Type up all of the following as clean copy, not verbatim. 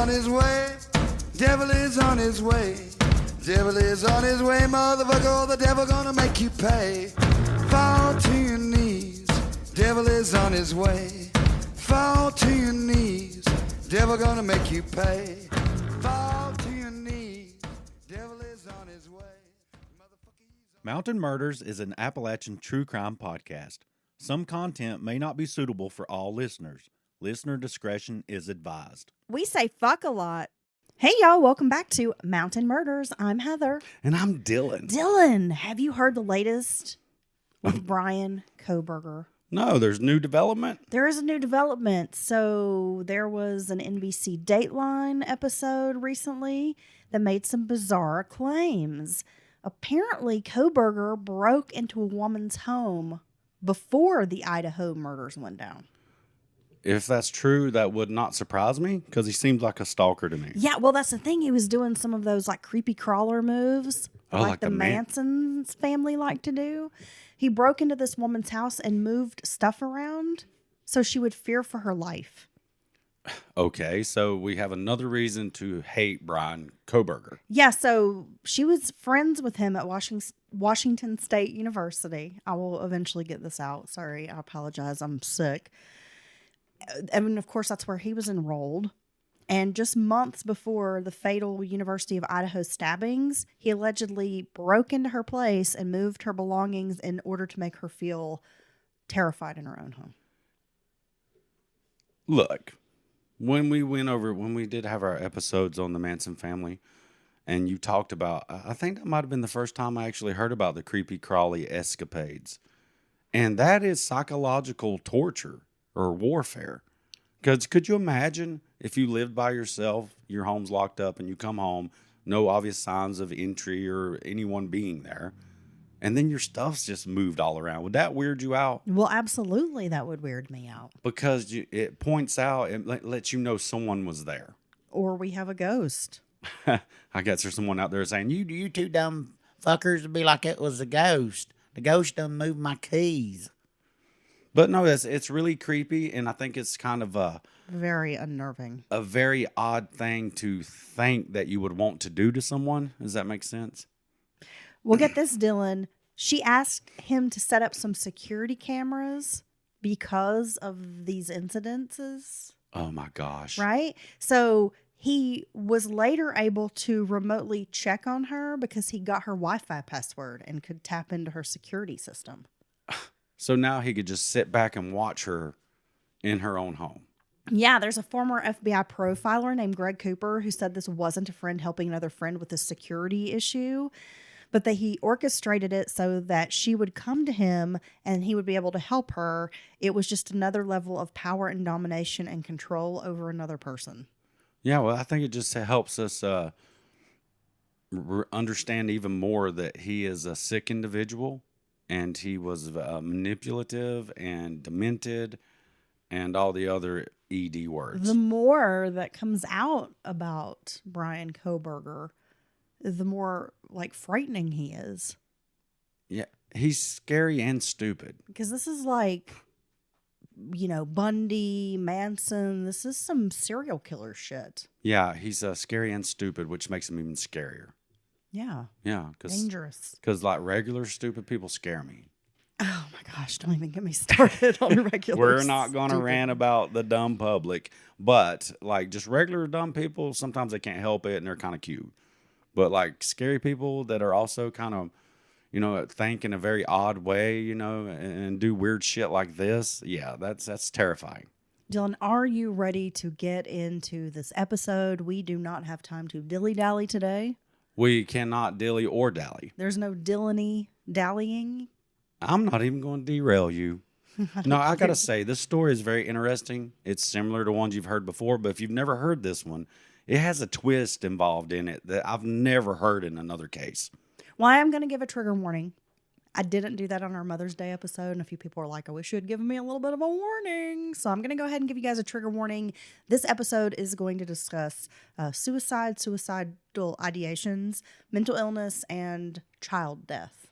on his way. Devil is on his way. Devil is on his way, motherfucker. The devil gonna make you pay. Fall to your knees. Devil is on his way. Fall to your knees. Devil gonna make you pay. Fall to your knees. Devil is on his way. Mountain Murders is an Appalachian true crime podcast. Some content may not be suitable for all listeners. Listener discretion is advised. We say fuck a lot. Hey, y'all. Welcome back to Mountain Murders. I'm Heather. And I'm Dylan. Dylan, have you heard the latest with Brian Kohberger? No, there's new development. There is a new development. So there was an NBC Dateline episode recently that made some bizarre claims. Apparently, Kohberger broke into a woman's home before the Idaho murders went down. If that's true, that would not surprise me because he seems like a stalker to me. Yeah, well, that's the thing. He was doing some of those like creepy crawler moves like the Manson's family like to do. He broke into this woman's house and moved stuff around so she would fear for her life. Okay, so we have another reason to hate Brian Kohberger. Yeah, so she was friends with him at Washington State University. I will eventually get this out. Sorry, I apologize. I'm sick. And of course, that's where he was enrolled. And just months before the fatal University of Idaho stabbings, he allegedly broke into her place and moved her belongings in order to make her feel terrified in her own home. Look, when we did have our episodes on the Manson family, and you talked about, I think that might have been the first time I actually heard about the creepy crawly escapades. And that is psychological torture or warfare. Because could you imagine if you lived by yourself, your home's locked up, and you come home, no obvious signs of entry or anyone being there, and then your stuff's just moved all around? Would that weird you out? Well, absolutely, that would weird me out. Because it points out, it lets you know someone was there. Or we have a ghost. I guess there's someone out there saying, You two dumb fuckers would be like it was a ghost. The ghost done moved my keys. But no, it's really creepy, and I think it's kind of very unnerving. A very odd thing to think that you would want to do to someone. Does that make sense? Well, get this, Dylan. She asked him to set up some security cameras because of these incidences. Oh, my gosh. Right? So he was later able to remotely check on her because he got her Wi-Fi password and could tap into her security system. So now he could just sit back and watch her in her own home. Yeah, there's a former FBI profiler named Greg Cooper who said this wasn't a friend helping another friend with a security issue, but that he orchestrated it so that she would come to him and he would be able to help her. It was just another level of power and domination and control over another person. Yeah, well, I think it just helps us understand even more that he is a sick individual. And he was manipulative and demented and all the other ED words. The more that comes out about Brian Kohberger, the more like frightening he is. Yeah, he's scary and stupid. Because this is like, Bundy, Manson. This is some serial killer shit. Yeah, he's scary and stupid, which makes him even scarier. Yeah. Yeah. Dangerous. Because like regular stupid people scare me. Oh my gosh, don't even get me started on regular. We're not going to rant about the dumb public, but like just regular dumb people, sometimes they can't help it and they're kind of cute. But like scary people that are also kind of, think in a very odd way, and do weird shit like this. Yeah, that's terrifying. Dylan, are you ready to get into this episode? We do not have time to dilly-dally today. We cannot dilly or dally. There's no Dylan-y dallying. I'm not even going to derail you. No, I got to say, this story is very interesting. It's similar to ones you've heard before, but if you've never heard this one, it has a twist involved in it that I've never heard in another case. Well, I am going to give a trigger warning. I didn't do that on our Mother's Day episode, and a few people were like, I wish you had given me a little bit of a warning. So I'm going to go ahead and give you guys a trigger warning. This episode is going to discuss suicidal ideations, mental illness, and child death,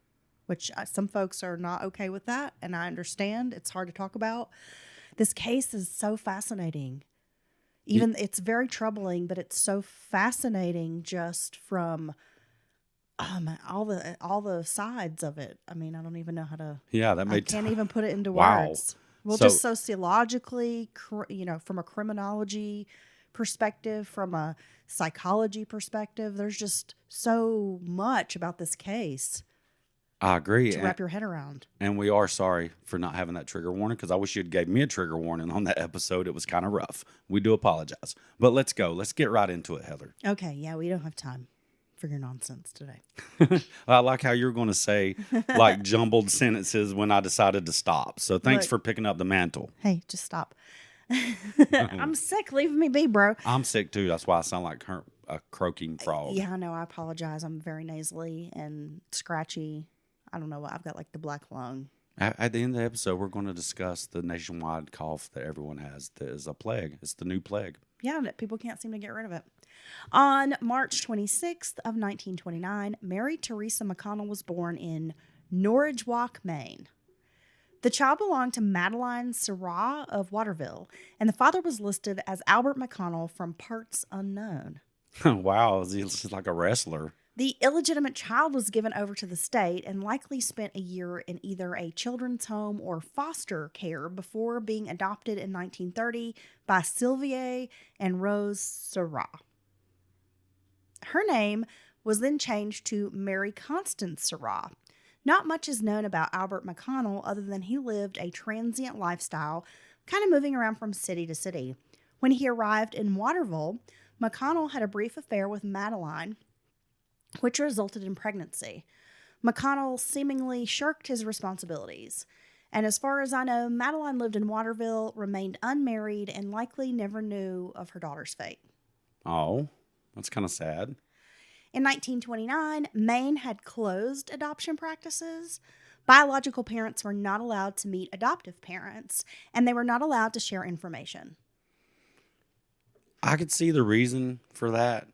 which some folks are not okay with that, and I understand. It's hard to talk about. This case is so fascinating. Even it's very troubling, but it's so fascinating just from all the sides of it. I mean, I don't even know how to. Yeah, that I made can't even put it into Wow. words. Well, So- just sociologically, from a criminology perspective, from a psychology perspective, there's just so much about this case I agree. to wrap your head around. And we are sorry for not having that trigger warning because I wish you'd gave me a trigger warning on that episode. It was kind of rough. We do apologize. But let's go. Let's get right into it, Heather. Okay, yeah, we don't have time for your nonsense today. I like how you're going to say like jumbled sentences when I decided to stop. So thanks Look. for picking up the mantle. Hey, just stop. I'm sick. Leave me be, bro. I'm sick too. That's why I sound like a croaking frog. Yeah, I know. I apologize. I'm very nasally and scratchy. I don't know what I've got, like the black lung. At the end of the episode, we're going to discuss the nationwide cough that everyone has. That is a plague. It's the new plague. Yeah, that people can't seem to get rid of it. On March 26th of 1929, Mary Teresa McConnell was born in Norridgewock, Maine. The child belonged to Madeline Syrah of Waterville, and the father was listed as Albert McConnell from parts unknown. Wow, he's like a wrestler. The illegitimate child was given over to the state and likely spent a year in either a children's home or foster care before being adopted in 1930 by Sylvia and Rose Syrah. Her name was then changed to Mary Constance Syrah. Not much is known about Albert McConnell other than he lived a transient lifestyle, kind of moving around from city to city. When he arrived in Waterville, McConnell had a brief affair with Madeline, which resulted in pregnancy. McConnell seemingly shirked his responsibilities. And as far as I know, Madeline lived in Waterville, remained unmarried, and likely never knew of her daughter's fate. Oh, that's kind of sad. In 1929, Maine had closed adoption practices. Biological parents were not allowed to meet adoptive parents, and they were not allowed to share information. I could see the reason for that,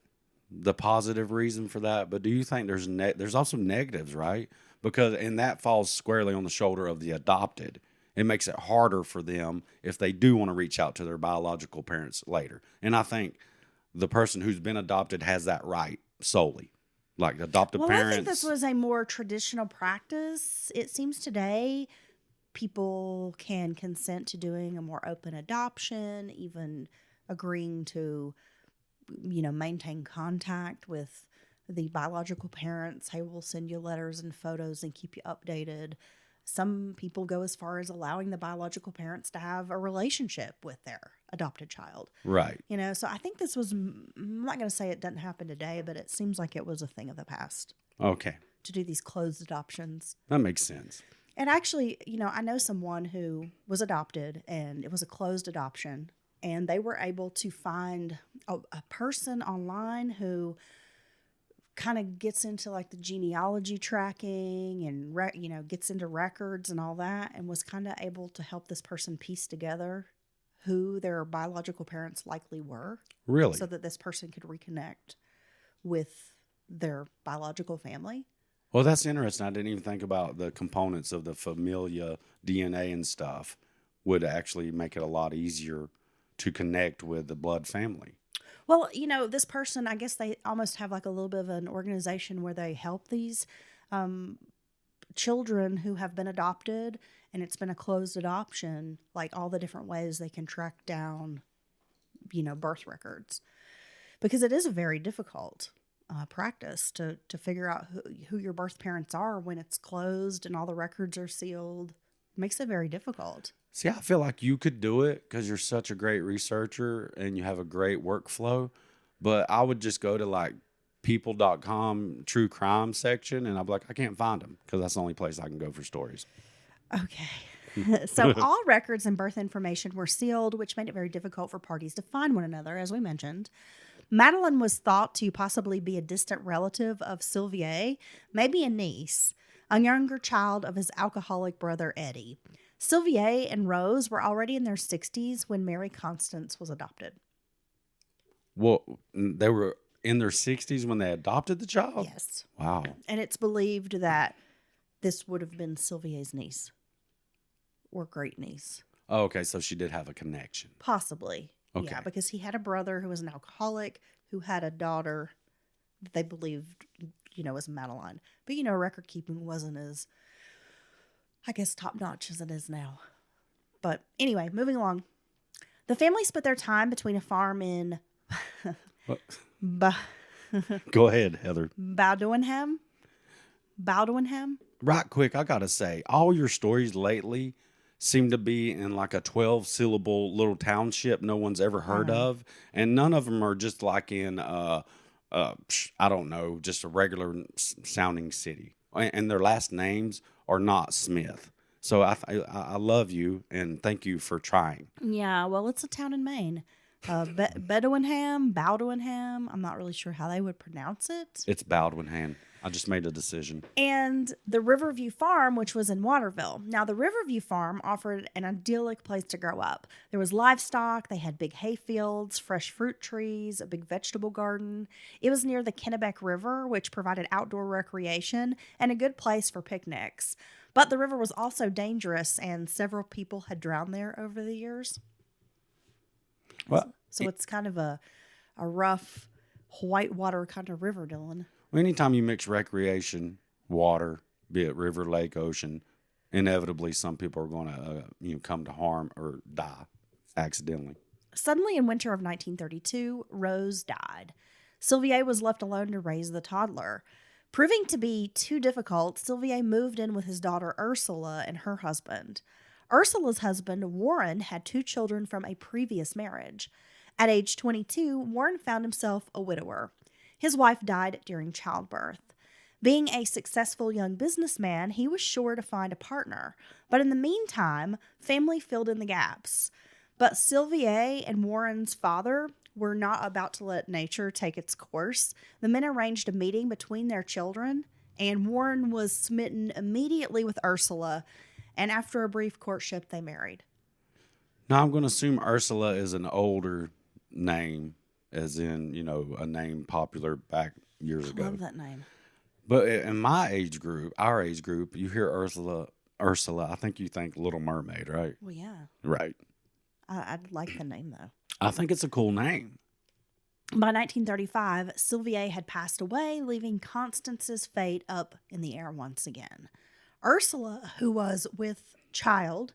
the positive reason for that, but do you think there's also negatives, right? And that falls squarely on the shoulder of the adopted. It makes it harder for them if they do want to reach out to their biological parents later. And I think the person who's been adopted has that right solely. Like adoptive parents. I think this was a more traditional practice. It seems today people can consent to doing a more open adoption, even agreeing to, maintain contact with the biological parents. Hey, we'll send you letters and photos and keep you updated. Some people go as far as allowing the biological parents to have a relationship with their adopted child. Right. So I think this was, I'm not going to say it doesn't happen today, but it seems like it was a thing of the past Okay. to do these closed adoptions. That makes sense. And actually, I know someone who was adopted and it was a closed adoption, and they were able to find a person online who kind of gets into like the genealogy tracking and gets into records and all that, and was kind of able to help this person piece together who their biological parents likely were. Really? So that this person could reconnect with their biological family. Well, that's interesting. I didn't even think about the components of the familia DNA and stuff would actually make it a lot easier to connect with the blood family. Well, this person, I guess they almost have like a little bit of an organization where they help these children who have been adopted, and it's been a closed adoption, like all the different ways they can track down, birth records. Because it is a very difficult practice to figure out who your birth parents are when it's closed and all the records are sealed. It makes it very difficult. See, I feel like you could do it because you're such a great researcher and you have a great workflow. But I would just go to like people.com true crime section and I'd be like, I can't find them because that's the only place I can go for stories. Okay. So all records and birth information were sealed, which made it very difficult for parties to find one another, as we mentioned. Madeline was thought to possibly be a distant relative of Sylvia, maybe a niece, a younger child of his alcoholic brother Eddie. Sylvia and Rose were already in their 60s when Mary Constance was adopted. Well, they were in their 60s when they adopted the child? Yes. Wow. And it's believed that this would have been Sylvia's niece or great niece. Oh, okay, so she did have a connection. Possibly. Okay. Yeah, because he had a brother who was an alcoholic who had a daughter that they believed, was Madeline. But, record keeping wasn't as, I guess, top notch as it is now. But anyway, moving along. The family split their time between a farm in What? Ba- Go ahead, Heather. Bowdoinham. Right quick, I got to say, all your stories lately seem to be in like a 12-syllable little township no one's ever heard of. And none of them are just like in, I don't know, just a regular sounding city. And their last names are not Smith. So I love you and thank you for trying. Yeah, well, it's a town in Maine. Bowdoinham. I'm not really sure how they would pronounce it. It's Baldwin. I just made a decision. And the Riverview Farm, which was in Waterville. Now, the Riverview Farm offered an idyllic place to grow up. There was livestock, they had big hay fields, fresh fruit trees, a big vegetable garden. It was near the Kennebec River, which provided outdoor recreation and a good place for picnics. But the river was also dangerous, and several people had drowned there over the years. Well, So it's kind of a rough, whitewater kind of river, Dylan. anytime you mix recreation, water, be it river, lake, ocean, inevitably some people are going to come to harm or die accidentally. Suddenly, in winter of 1932, Rose died. Sylvier was left alone to raise the toddler. Proving to be too difficult, Sylvier moved in with his daughter Ursula and her husband. Ursula's husband, Warren, had 2 children from a previous marriage. At age 22, Warren found himself a widower. His wife died during childbirth. Being a successful young businessman, he was sure to find a partner. But in the meantime, family filled in the gaps. But Sylvier and Warren's father were not about to let nature take its course. The men arranged a meeting between their children, and Warren was smitten immediately with Ursula, and after a brief courtship, they married. Now I'm going to assume Ursula is an older name, as in, a name popular back years I ago. love that name. But in my age group, our age group, you hear Ursula, I think you think Little Mermaid, right? Well, yeah. Right. I'd like the name, though. I think it's a cool name. By 1935, Sylvier had passed away, leaving Constance's fate up in the air once again. Ursula, who was with child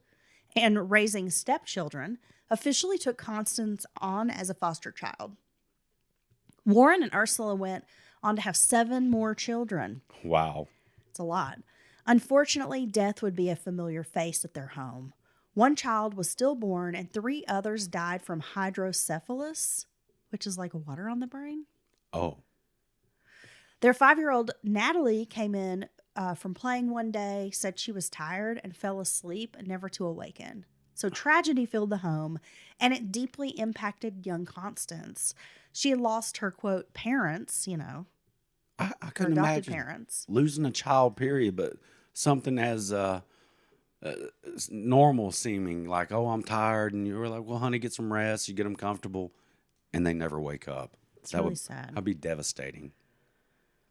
and raising stepchildren, officially took Constance on as a foster child. Warren and Ursula went on to have 7 more children. Wow. It's a lot. Unfortunately, death would be a familiar face at their home. 1 child was stillborn, and 3 others died from hydrocephalus, which is like water on the brain. Oh. Their 5-year-old Natalie came in from playing one day, said she was tired, and fell asleep, never to awaken. So tragedy filled the home, and it deeply impacted young Constance. She had lost her, quote, parents, I her couldn't adopted imagine parents. losing a child, period, but something as normal seeming, like, oh, I'm tired, and you were like, well, honey, get some rest, you get them comfortable, and they never wake up. It's really sad. That'd be devastating.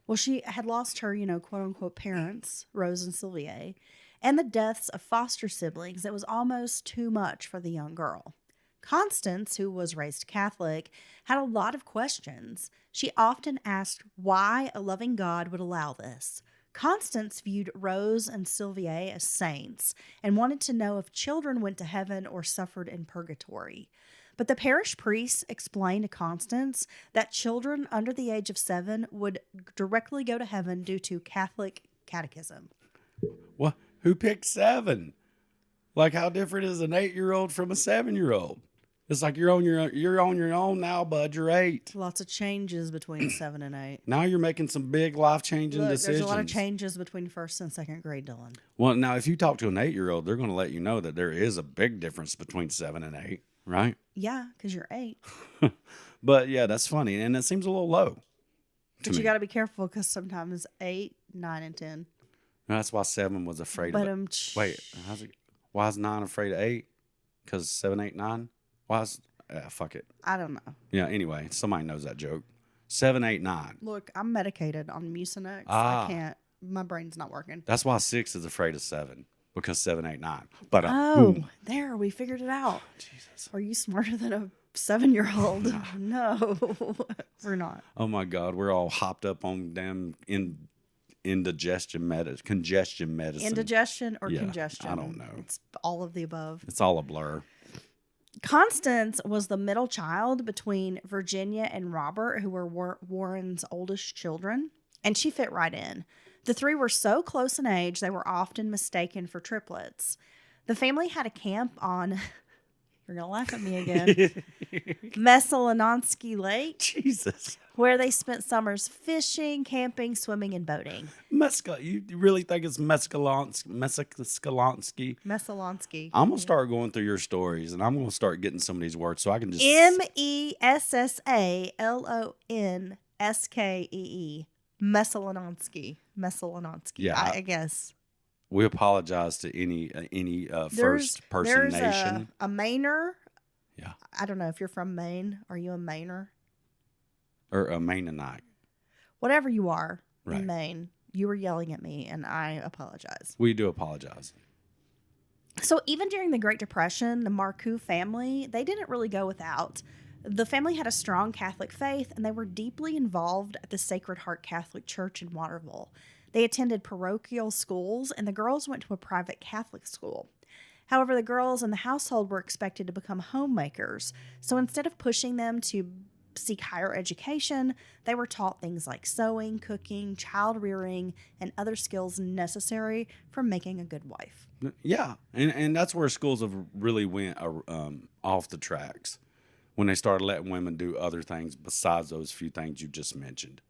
Well, she had lost her, quote unquote parents, Rose and Sylvier, and the deaths of foster siblings. It was almost too much for the young girl. Constance, who was raised Catholic, had a lot of questions. She often asked why a loving God would allow this. Constance viewed Rose and Sylvier as saints and wanted to know if children went to heaven or suffered in purgatory. But the parish priest explained to Constance that children under the age of 7 would directly go to heaven due to Catholic catechism. What? Who picked 7? Like, how different is an 8-year-old from a 7-year-old? It's like you're on your own now, bud. You're 8. Lots of changes between 7 and 8. Now you're making some big life-changing decisions. There's a lot of changes between 1st and 2nd grade, Dylan. Well, now if you talk to an 8-year-old, they're going to let you know that there is a big difference between 7 and 8, right? Yeah, because you're 8. But yeah, that's funny, and it seems a little low. But you got to be careful because sometimes 8, 9, and 10. That's why 7 was afraid But of it. Wait, why is 9 afraid of 8? Because 7, 8, 9? Why is fuck it. I don't know. Yeah, anyway, somebody knows that joke. 7, 8, 9. Look, I'm medicated on Mucinex. Ah. I can't. My brain's not working. That's why 6 is afraid of 7. Because 7, 8, 9. But Oh, there. We figured it out. Jesus. Are you smarter than a 7-year-old. No, we're not. Oh my God, we're all hopped up on damn congestion medicine. Indigestion or Yeah, congestion? I don't know. It's all of the above. It's all a blur. Constance was the middle child between Virginia and Robert, who were Warren's oldest children, and she fit right in. The three were so close in age, they were often mistaken for triplets. The family had a camp on, you're going to laugh at me again, Messalononsky Lake, Jesus. where they spent summers fishing, camping, swimming, and boating. You really think it's Messalonsky? Messalonsky. I'm going to start going through your stories, and I'm going to start getting some of these words so I can just... Messalonskee. Messalononsky. Yeah, I guess. We apologize to any first person nation. A Mainer. Yeah. I don't know if you're from Maine. Are you a Mainer? Or a Mennonite. Whatever you are Right. in Maine, you were yelling at me, and I apologize. We do apologize. So even during the Great Depression, the Marcoux family, they didn't really go without. The family had a strong Catholic faith, and they were deeply involved at the Sacred Heart Catholic Church in Waterville. They attended parochial schools, and the girls went to a private Catholic school. However, the girls in the household were expected to become homemakers, so instead of pushing them to seek higher education, they were taught things like sewing, cooking, child rearing, and other skills necessary for making a good wife. Yeah, and that's where schools have really went off the tracks when they started letting women do other things besides those few things you just mentioned.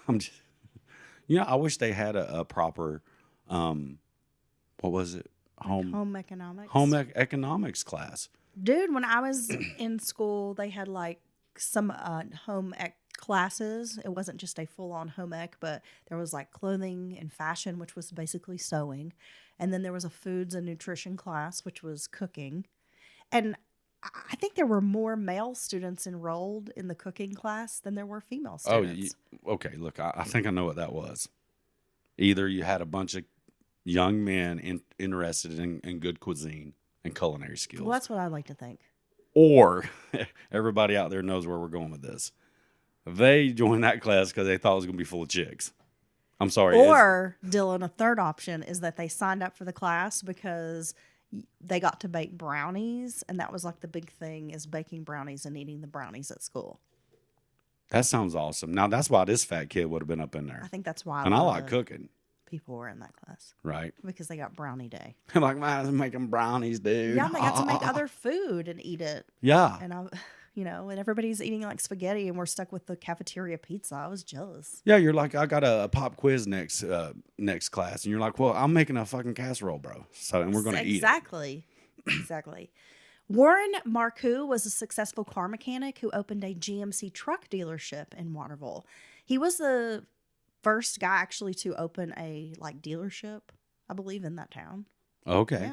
I wish they had a proper, what was it? Home economics. Home economics class. Dude, when I was in school, they had like some home ec classes. It wasn't just a full-on home ec, but there was like clothing and fashion, which was basically sewing. And then there was a foods and nutrition class, which was cooking. And I think there were more male students enrolled in the cooking class than there were female students. Okay. Look, I think I know what that was. Either you had a bunch of young men interested in good cuisine and culinary skills. Well, that's what I like to think. Or everybody out there knows where we're going with this. They joined that class because they thought it was going to be full of chicks. I'm sorry. Or, Dylan, a third option is that they signed up for the class because they got to bake brownies, and that was like the big thing, is baking brownies and eating the brownies at school. That sounds awesome. Now, that's why this fat kid would have been up in there. I think that's why And I like cooking. people were in that class. Right. Because they got brownie day. I'm like, man, I'm making brownies, dude. Yeah, and they got to make other food and eat it. Yeah. And and everybody's eating like spaghetti, and we're stuck with the cafeteria pizza. I was jealous. Yeah, you're like, I got a pop quiz next class, and you're like, well, I'm making a fucking casserole, bro. And we're gonna eat it. Exactly. Exactly. Warren Marcoux was a successful car mechanic who opened a GMC truck dealership in Waterville. He was the first guy actually to open a dealership, I believe, in that town. Okay.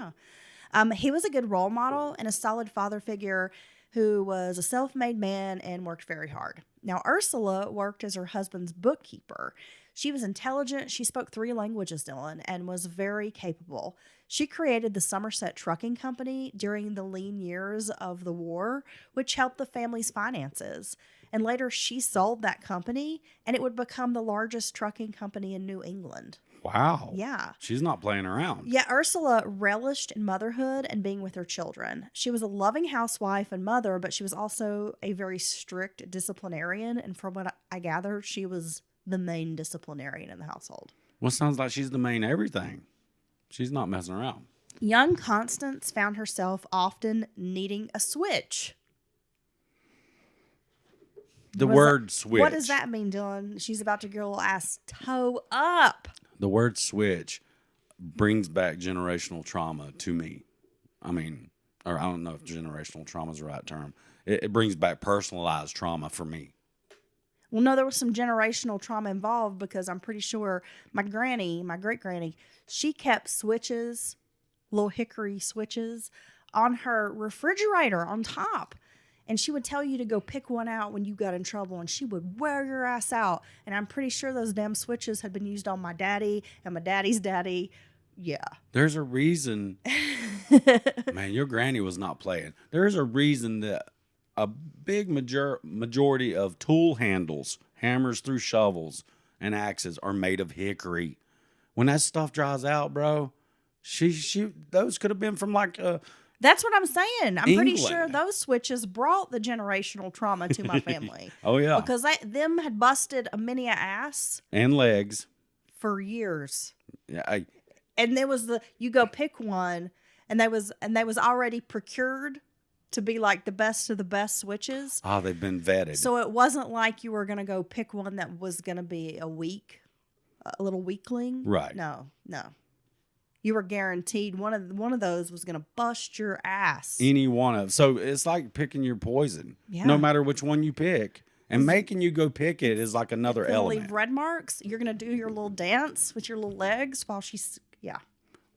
Yeah. He was a good role model and a solid father figure who was a self-made man and worked very hard. Now, Ursula worked as her husband's bookkeeper. She was intelligent. She spoke 3 languages, Dylan, and was very capable. She created the Somerset Trucking Company during the lean years of the war, which helped the family's finances. And later, she sold that company, and it would become the largest trucking company in New England. Wow. Yeah. She's not playing around. Yeah, Ursula relished in motherhood and being with her children. She was a loving housewife and mother, but she was also a very strict disciplinarian. And from what I gather, she was the main disciplinarian in the household. Well, sounds like she's the main everything. She's not messing around. Young Constance found herself often needing a switch. The word switch. What does that mean, Dylan? She's about to get her little ass toe up. The word switch brings back generational trauma to me. I mean, or I don't know if generational trauma is the right term. It brings back personalized trauma for me. Well, no, there was some generational trauma involved because I'm pretty sure my great-granny, she kept switches, little hickory switches, on her refrigerator on top. And she would tell you to go pick one out when you got in trouble, and she would wear your ass out. And I'm pretty sure those damn switches had been used on my daddy and my daddy's daddy, Yeah. There's a reason. Man, your granny was not playing. There's a reason that a big majority of tool handles, hammers through shovels, and axes are made of hickory. When that stuff dries out, bro, those could have been from like That's what I'm saying. I'm pretty England. sure those switches brought the generational trauma to my family. Oh yeah, Because them had busted a many a ass and legs. for years. Yeah, And there was you go pick one, and they was already procured to be like the best of the best switches. they've been vetted. So it wasn't like you were gonna go pick one that was gonna be a little weakling. Right. No. You were guaranteed one of those was gonna bust your ass. Any one of so it's like picking your poison. Yeah. No matter which one you pick, and making you go pick it is like another Gonna element. leave red marks. You're gonna do your little dance with your little legs while she's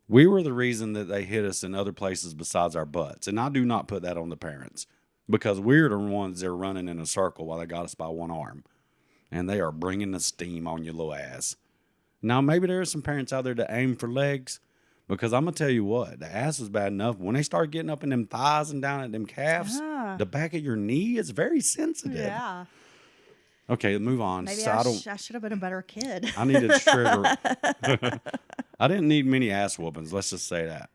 We were the reason that they hit us in other places besides our butts. And I do not put that on the parents because we're the ones that are running in a circle while they got us by one arm. And they are bringing the steam on your little ass. Now, maybe there are some parents out there that aim for legs because I'm going to tell you what, the ass was bad enough. When they start getting up in them thighs and down at them calves, the back of your knee is very sensitive. Yeah. Okay, move on. Maybe So I should have been a better kid. I needed to trigger. I didn't need many ass whoopings. Let's just say that.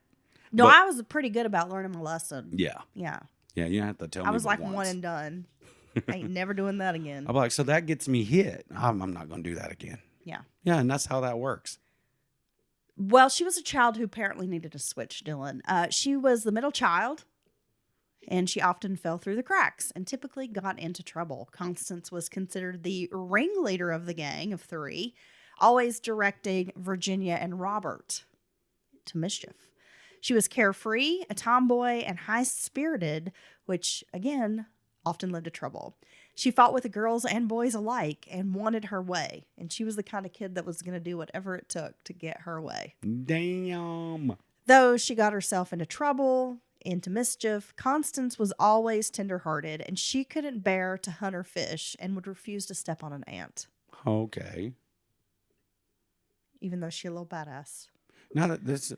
No, But- I was pretty good about learning my lesson. Yeah. Yeah. Yeah, you have to tell me. I was but like once. one and done. I ain't never doing that again. I'm like, so that gets me hit. I'm not going to do that again. Yeah. Yeah, and that's how that works. Well, she was a child who apparently needed a switch, Dylan. She was the middle child, and she often fell through the cracks and typically got into trouble. Constance was considered the ringleader of the gang of three, always directing Virginia and Robert to mischief. She was carefree, a tomboy, and high-spirited, which, again, often led to trouble. She fought with the girls and boys alike and wanted her way. And she was the kind of kid that was going to do whatever it took to get her way. Damn. Though she got herself into trouble, into mischief, Constance was always tenderhearted, and she couldn't bear to hunt or fish and would refuse to step on an ant, Okay. even though she's a little badass. Now that this,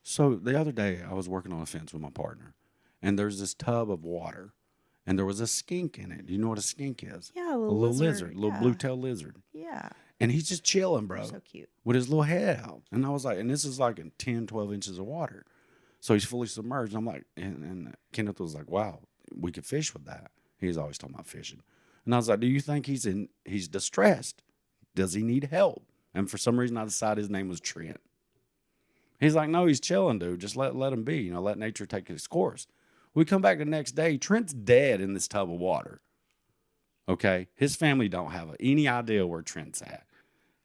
so the other day I was working on a fence with my partner, and there's this tub of water, and there was a skink in it. Do you know what a skink is? Yeah, A little lizard, a little yeah. blue-tailed lizard. Yeah, And he's just chilling, bro, so cute. with his little head out. And I was like, and this is like 10, 12 inches of water. So he's fully submerged. I'm like, and Kenneth was like, wow, we could fish with that. He's always talking about fishing. And I was like, do you think he's distressed? Does he need help? And for some reason, I decided his name was Trent. He's like, no, he's chilling, dude. Just let him be. You know, let nature take its course. We come back the next day. Trent's dead in this tub of water. Okay? His family don't have any idea where Trent's at.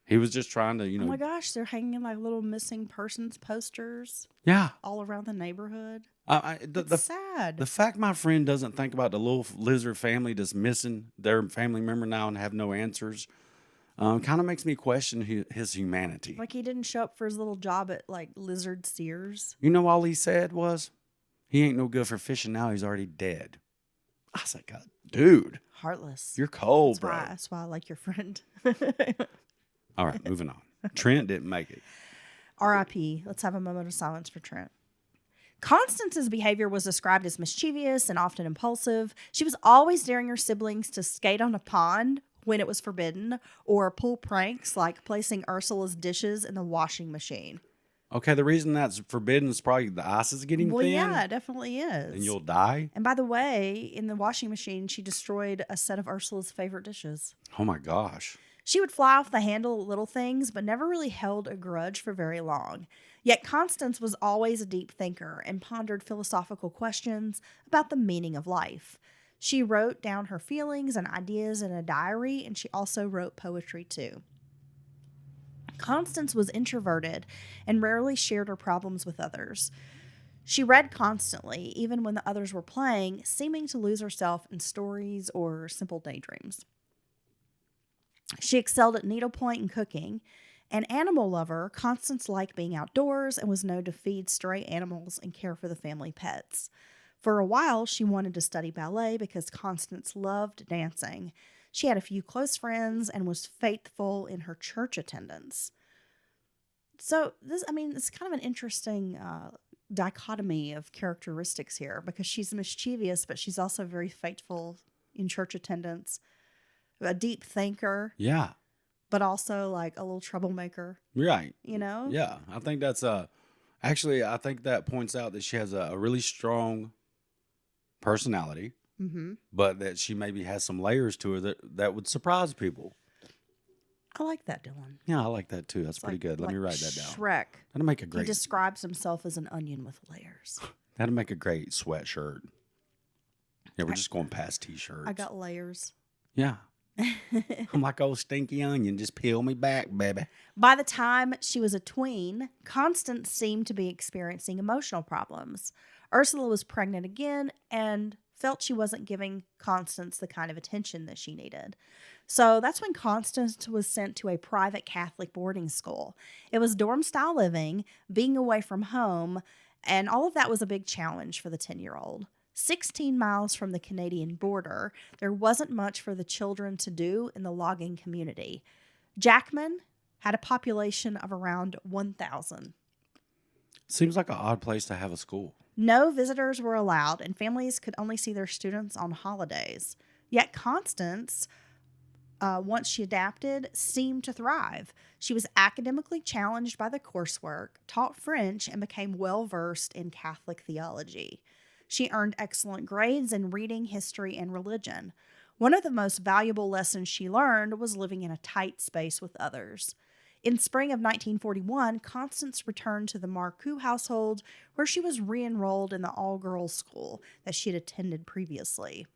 He was just trying to, you know. Oh my gosh, they're hanging like little missing persons posters Yeah. all around the neighborhood. The Sad. The fact my friend doesn't think about the little lizard family that's missing their family member now and have no answers kind of makes me question his humanity. Like he didn't show up for his little job at like Lizard Sears. You know, all he said was, he ain't no good for fishing now. He's already dead. I was like, God, dude, Heartless. you're cold, bro. That's why I like your friend. All right, moving on. Trent didn't make it. R.I.P. Let's have a moment of silence for Trent. Constance's behavior was described as mischievous and often impulsive. She was always daring her siblings to skate on a pond when it was forbidden, or pull pranks like placing Ursula's dishes in the washing machine. Okay, the reason that's forbidden is probably the ice is getting Well, thin. yeah, it definitely is. And you'll die. And by the way, in the washing machine, she destroyed a set of Ursula's favorite dishes. Oh my gosh. She would fly off the handle at little things, but never really held a grudge for very long. Yet Constance was always a deep thinker and pondered philosophical questions about the meaning of life. She wrote down her feelings and ideas in a diary, and she also wrote poetry too. Constance was introverted and rarely shared her problems with others. She read constantly, even when the others were playing, seeming to lose herself in stories or simple daydreams. She excelled at needlepoint and cooking. An animal lover, Constance liked being outdoors and was known to feed stray animals and care for the family pets. For a while, she wanted to study ballet because Constance loved dancing. She had a few close friends and was faithful in her church attendance. So this, I mean, it's kind of an interesting dichotomy of characteristics here because she's mischievous, but she's also very faithful in church attendance, a deep thinker, Yeah. but also like a little troublemaker, Right. you know? Yeah. I think that's actually I think that points out that she has a really strong personality, Mm-hmm. but that she maybe has some layers to her that would surprise people. I like that, Dylan. Yeah, I like that too. That's It's pretty like- good. Let me like write that down. Shrek. That'll make a He great describes himself as an onion with layers. that'll make a great sweatshirt. Yeah, we're just going past t-shirts. I got layers. Yeah. I'm like old stinky onion. Just peel me back, baby. By the time she was a tween, Constance seemed to be experiencing emotional problems. Ursula was pregnant again and felt she wasn't giving Constance the kind of attention that she needed. So that's when Constance was sent to a private Catholic boarding school. It was dorm-style living, being away from home, and all of that was a big challenge for the 10-year-old. 16 miles from the Canadian border, there wasn't much for the children to do in the logging community. Jackman had a population of around 1,000. Seems like an odd place to have a school. No visitors were allowed, and families could only see their students on holidays. Yet Constance, once she adapted, seemed to thrive. She was academically challenged by the coursework, taught French, and became well-versed in Catholic theology. She earned excellent grades in reading, history, and religion. One of the most valuable lessons she learned was living in a tight space with others. In spring of 1941, Constance returned to the Marcoux household, where she was re-enrolled in the all-girls school that she had attended previously.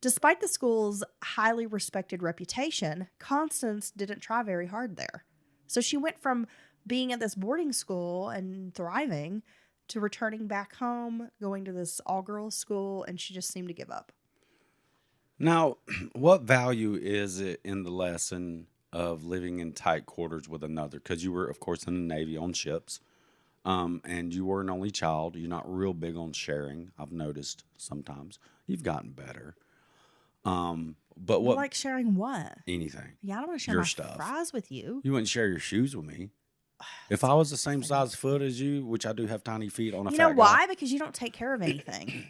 Despite the school's highly respected reputation, Constance didn't try very hard there. So she went from being at this boarding school and thriving to returning back home, going to this all-girls school, and she just seemed to give up. Now, what value is it in the lesson of living in tight quarters with another? Because you were, of course, in the Navy on ships, and you were an only child. You're not real big on sharing. I've noticed sometimes. You've gotten better. But what? Like sharing what? Anything. Yeah, I don't want to share Your my stuff. fries with you. You wouldn't share your shoes with me. If I was the same size foot as you, which I do have tiny feet on a You fat know guy, why? Because you don't take care of anything.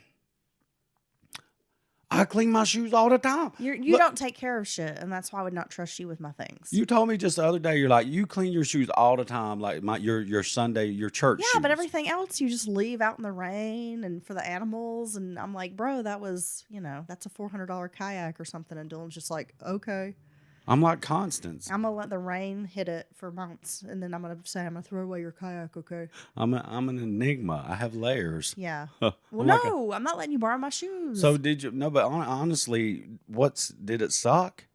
I clean my shoes all the time. You Look, don't take care of shit, and that's why I would not trust you with my things. You told me just the other day, you're like, you clean your shoes all the time, like your Sunday, your church yeah, shoes. but everything else you just leave out in the rain and for the animals. And I'm like, bro, that was, that's a $400 kayak or something. And Dylan's just like, okay. I'm like Constance. I'm going to let the rain hit it for months. And then I'm going to say, I'm going to throw away your kayak, okay? I'm an enigma. I have layers. Yeah. I'm Well, like no, I'm not letting you borrow my shoes. So did you? No, but honestly, did it suck?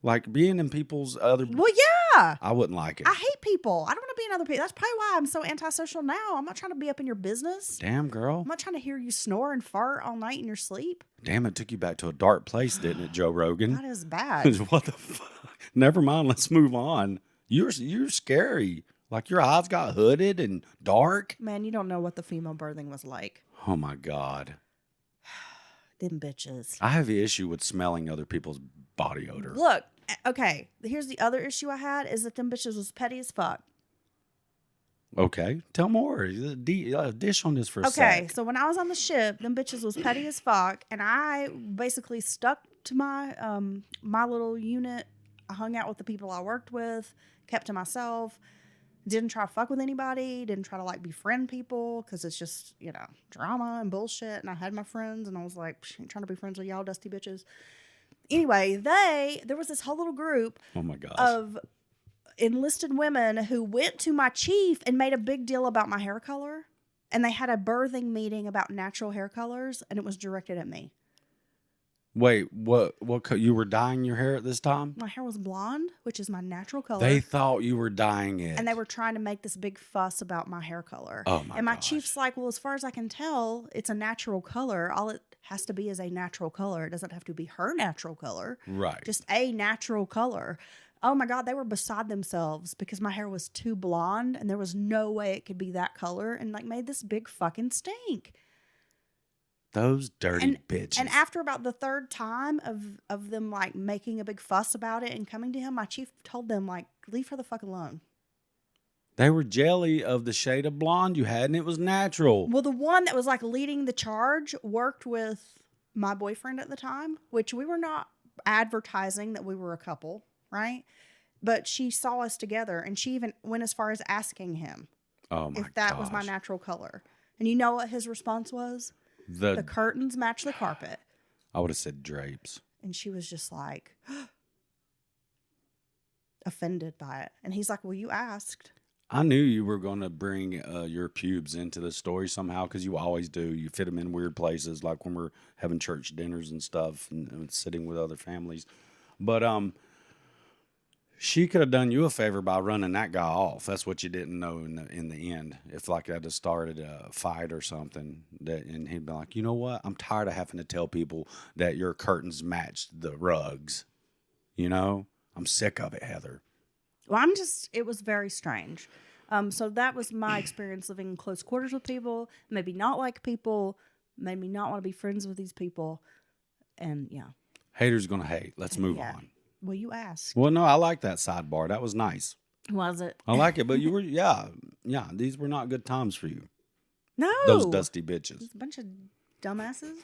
Like being in people's other. Well, yeah. I wouldn't like it. I hate people. I don't want to be in other people. That's probably why I'm so antisocial now. I'm not trying to be up in your business. Damn, girl. I'm not trying to hear you snore and fart all night in your sleep. Damn, it took you back to a dark place, didn't it, Joe Rogan? That is bad. What the fuck? Never mind. Let's move on. You're scary. Like your eyes got hooded and dark. Man, you don't know what the female birthing was like. Oh my God. Them bitches. I have the issue with smelling other people's body odor. Look, okay, here's the other issue I had is that them bitches was petty as fuck. Okay, tell more. Dish on this for a Okay, sec. so when I was on the ship, them bitches was petty as fuck, and I basically stuck to my my little unit. I hung out with the people I worked with, kept to myself, didn't try to fuck with anybody, didn't try to like befriend people because it's just, drama and bullshit. And I had my friends and I was like, ain't trying to be friends with y'all dusty bitches. Anyway, there was this whole little group Oh my gosh. of enlisted women who went to my chief and made a big deal about my hair color. And they had a birthing meeting about natural hair colors and it was directed at me. Wait, what? You were dyeing your hair at this time? My hair was blonde, which is my natural color. They thought you were dyeing it. And they were trying to make this big fuss about my hair color. Oh my And my gosh. chief's like, well, as far as I can tell, it's a natural color. All it has to be is a natural color. It doesn't have to be her natural color. Right. Just a natural color. Oh my God, they were beside themselves because my hair was too blonde and there was no way it could be that color and like made this big fucking stink. Those dirty bitches. And after about the third time of them like making a big fuss about it and coming to him, my chief told them like, leave her the fuck alone. They were jelly of the shade of blonde you had, and it was natural. Well, the one that was like leading the charge worked with my boyfriend at the time, which we were not advertising that we were a couple, right? But she saw us together, and she even went as far as asking him if that was my natural color. And you know what his response was? The curtains match the carpet. I would have said drapes. And she was just like offended by it. And he's like, well, you asked. I knew you were going to bring your pubes into the story somehow, because you always do. You fit them in weird places, like when we're having church dinners and stuff and sitting with other families. But she could have done you a favor by running that guy off. That's what you didn't know in the end. If like that had started a fight or something, and he'd be like, you know what? I'm tired of having to tell people that your curtains matched the rugs. You know, I'm sick of it, Heather. Well, it was very strange. So that was my experience living in close quarters with people, maybe not like people, made me not want to be friends with these people. And yeah. Haters gonna hate. Let's move on. Well, you asked. Well, no, I like that sidebar. That was nice. Was it? I like it, but you were, yeah. These were not good times for you. No. Those dusty bitches. A bunch of dumbasses.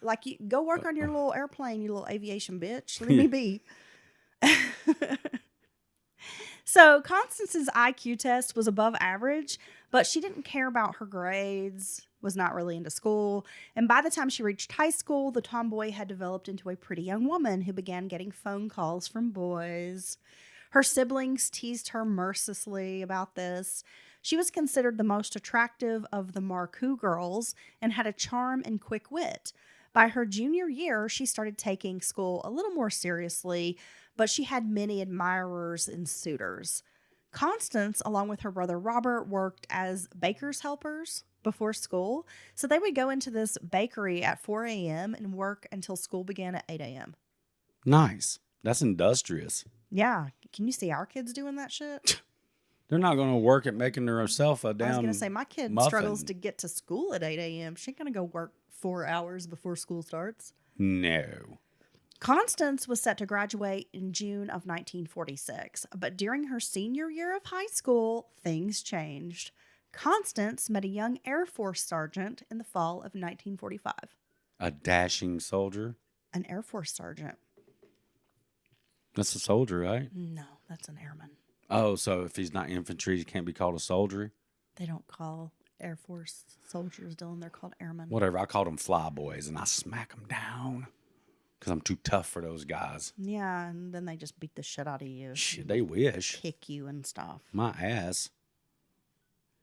like you go work on your little airplane, you little aviation bitch. Leave me be. So Constance's IQ test was above average, but she didn't care about her grades, was not really into school. And by the time she reached high school, the tomboy had developed into a pretty young woman who began getting phone calls from boys. Her siblings teased her mercilessly about this. She was considered the most attractive of the Marcoux girls and had a charm and quick wit. By her junior year, she started taking school a little more seriously, but she had many admirers and suitors. Constance, along with her brother Robert, worked as baker's helpers before school. So they would go into this bakery at 4 a.m. and work until school began at 8 a.m. Nice. That's industrious. Yeah. Can you see our kids doing that shit? They're not going to work at making herself a damn I was going to say, my kid muffin. struggles to get to school at 8 a.m. She ain't going to go work 4 hours before school starts. No. Constance was set to graduate in June of 1946, but during her senior year of high school, things changed. Constance met a young Air Force sergeant in the fall of 1945. A dashing soldier? An Air Force sergeant. That's a soldier, right? No, that's an airman. Oh, so if he's not infantry, he can't be called a soldier? They don't call Air Force soldiers, Dylan. They're called airmen. Whatever. I called them fly boys, and I smack them down because I'm too tough for those guys. Yeah, and then they just beat the shit out of you. Shit, they wish. Kick you and stuff. My ass.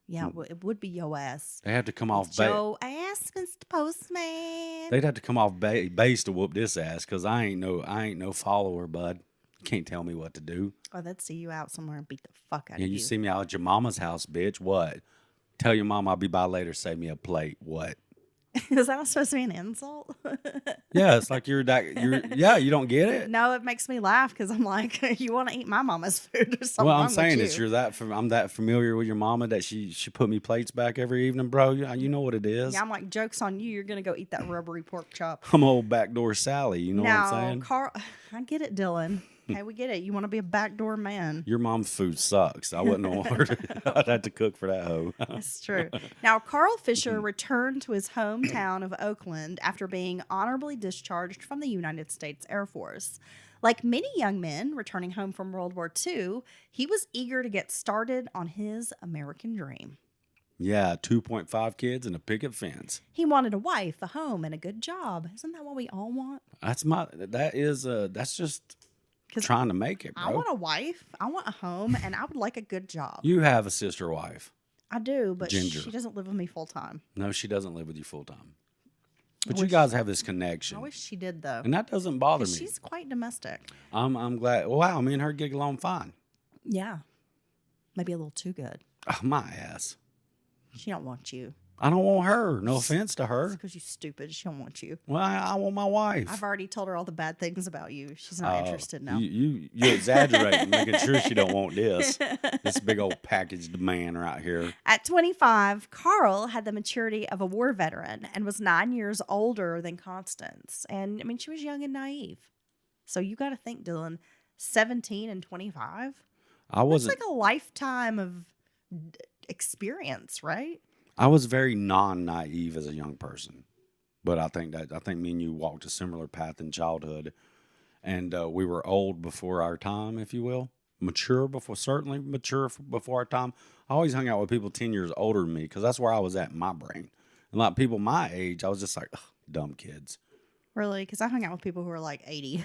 Yeah, it would be your ass. They have to come off base. Your ass, Mr. Postman. They'd have to come off base to whoop this ass, because I ain't no follower, bud. You can't tell me what to do. Oh, they'd see you out somewhere and beat the fuck out of you. Yeah, you see me out at your mama's house, bitch. What? Tell your mom I'll be by later. Save me a plate. What? Is that supposed to be an insult? Yeah, it's like you don't get it? No, it makes me laugh because I'm like, you want to eat my mama's food or something. Well, I'm saying I'm that familiar with your mama that she put me plates back every evening, bro. You know what it is. Yeah, I'm like, joke's on you. You're going to go eat that rubbery pork chop. I'm old backdoor Sally. You know what I'm saying? Carl, I get it, Dylan. Okay, we get it. You want to be a backdoor man. Your mom's food sucks. I wouldn't order it. I'd have to cook for that hoe. That's true. Now, Carl Fisher returned to his hometown of Oakland after being honorably discharged from the United States Air Force. Like many young men returning home from World War II, he was eager to get started on his American dream. Yeah, 2.5 kids and a picket fence. He wanted a wife, a home, and a good job. Isn't that what we all want? That's just trying to make it, bro. I want a wife, I want a home, and I would like a good job. You have a sister wife. I do, but Ginger. she doesn't live with me full time. No, she doesn't live with you full time. But you guys have this connection. I wish she did, though. And that doesn't bother me. She's quite domestic. I'm glad. Wow, me and her get along fine. Yeah. Maybe a little too good. Oh, my ass. She don't want you. I don't want her. No offense to her. Because you're stupid. She don't want you. Well, I want my wife. I've already told her all the bad things about you. She's not interested now. You exaggerate, making sure she don't want this. This big old packaged man right here. At 25, Carl had the maturity of a war veteran and was 9 years older than Constance. And, I mean, she was young and naive. So you got to think, Dylan, 17 and 25? I It's wasn't. like a lifetime of experience, right? I was very non-naive as a young person, but I think me and you walked a similar path in childhood, and we were old before our time, if you will, certainly mature before our time. I always hung out with people 10 years older than me because that's where I was at in my brain. And like people my age, I was just like, ugh, dumb kids. Really? Because I hung out with people who were like 80.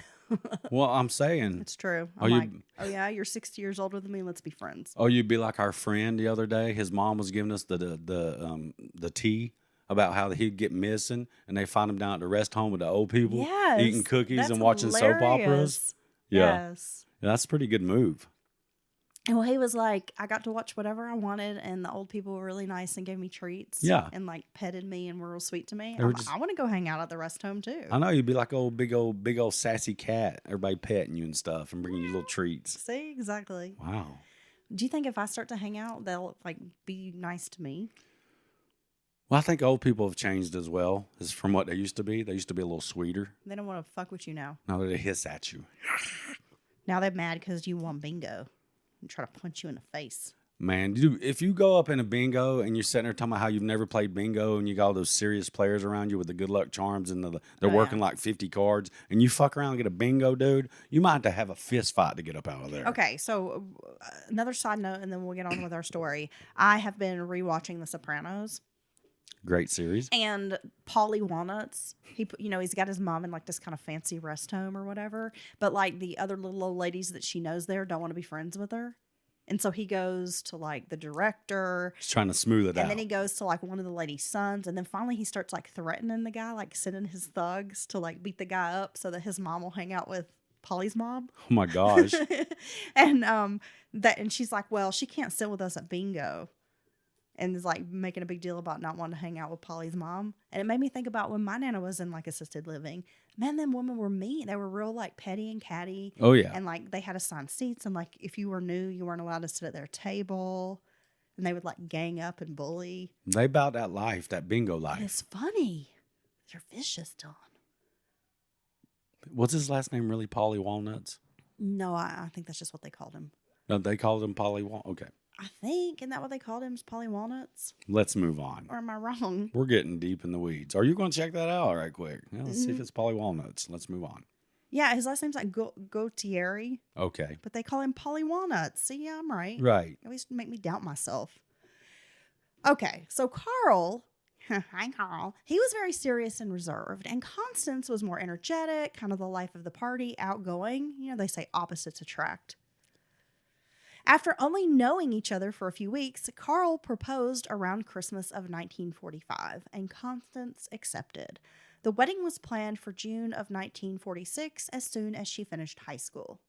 Well, I'm saying, It's true. Oh, I'm you- like, oh yeah, you're 60 years older than me. Let's be friends. oh, you'd be like our friend the other day. His mom was giving us the tea about how he'd get missing, and they find him down at the rest home with the old people Yes. eating cookies that's and watching soap operas. hilarious. Yeah. Yes. That's a pretty good move. And well, he was like, I got to watch whatever I wanted, and the old people were really nice and gave me treats. Yeah. And like petted me and were real sweet to me. They were I'm like, just- I want to go hang out at the rest home too. I know you'd be like big old sassy cat. Everybody petting you and stuff and bringing you little treats. See, exactly. Wow. Do you think if I start to hang out, they'll like be nice to me? Well, I think old people have changed as well as from what they used to be. They used to be a little sweeter. They don't want to fuck with you now. Now they hiss at you. Now they're mad because you won bingo and try to punch you in the face. Man, dude, if you go up in a bingo and you're sitting there talking about how you've never played bingo and you got all those serious players around you with the good luck charms and they're Oh, working yeah. like 50 cards and you fuck around and get a bingo, dude, you might have to have a fist fight to get up out of there. Okay, so another side note, and then we'll get on with our story. I have been rewatching The Sopranos, Great series. and Paulie Walnuts. He's got his mom in like this kind of fancy rest home or whatever, but like the other little old ladies that she knows there don't want to be friends with her, and so he goes to like the director. He's trying to smooth it out. And then he goes to like one of the lady's sons, and then finally he starts like threatening the guy, like sending his thugs to like beat the guy up so that his mom will hang out with Polly's mom. Oh my gosh. and she's like, well, she can't sit with us at bingo, and is like making a big deal about not wanting to hang out with Polly's mom. And it made me think about when my nana was in like assisted living. Man, them women were mean. They were real like petty and catty. Oh, yeah. And like they had assigned seats, and like if you were new, you weren't allowed to sit at their table. And they would like gang up and bully. They about that life, that bingo And life. it's funny. They're vicious, Don. What's his last name really? Polly Walnuts? No, I think that's just what they called him. No, they called him Polly Okay. I think, isn't that what they called him? Is Polly Walnuts? Let's move on. Or am I wrong? We're getting deep in the weeds. Are you going to check that out right quick? Yeah, let's see if it's Polly Walnuts. Let's move on. Yeah, his last name's like Gautieri, Okay. but they call him Polly Walnuts. See, yeah, I'm right. Right. At least make me doubt myself. Okay, so Carl, hi Carl, he was very serious and reserved, and Constance was more energetic, kind of the life of the party, outgoing. They say opposites attract. After only knowing each other for a few weeks, Carl proposed around Christmas of 1945, and Constance accepted. The wedding was planned for June of 1946, as soon as she finished high school.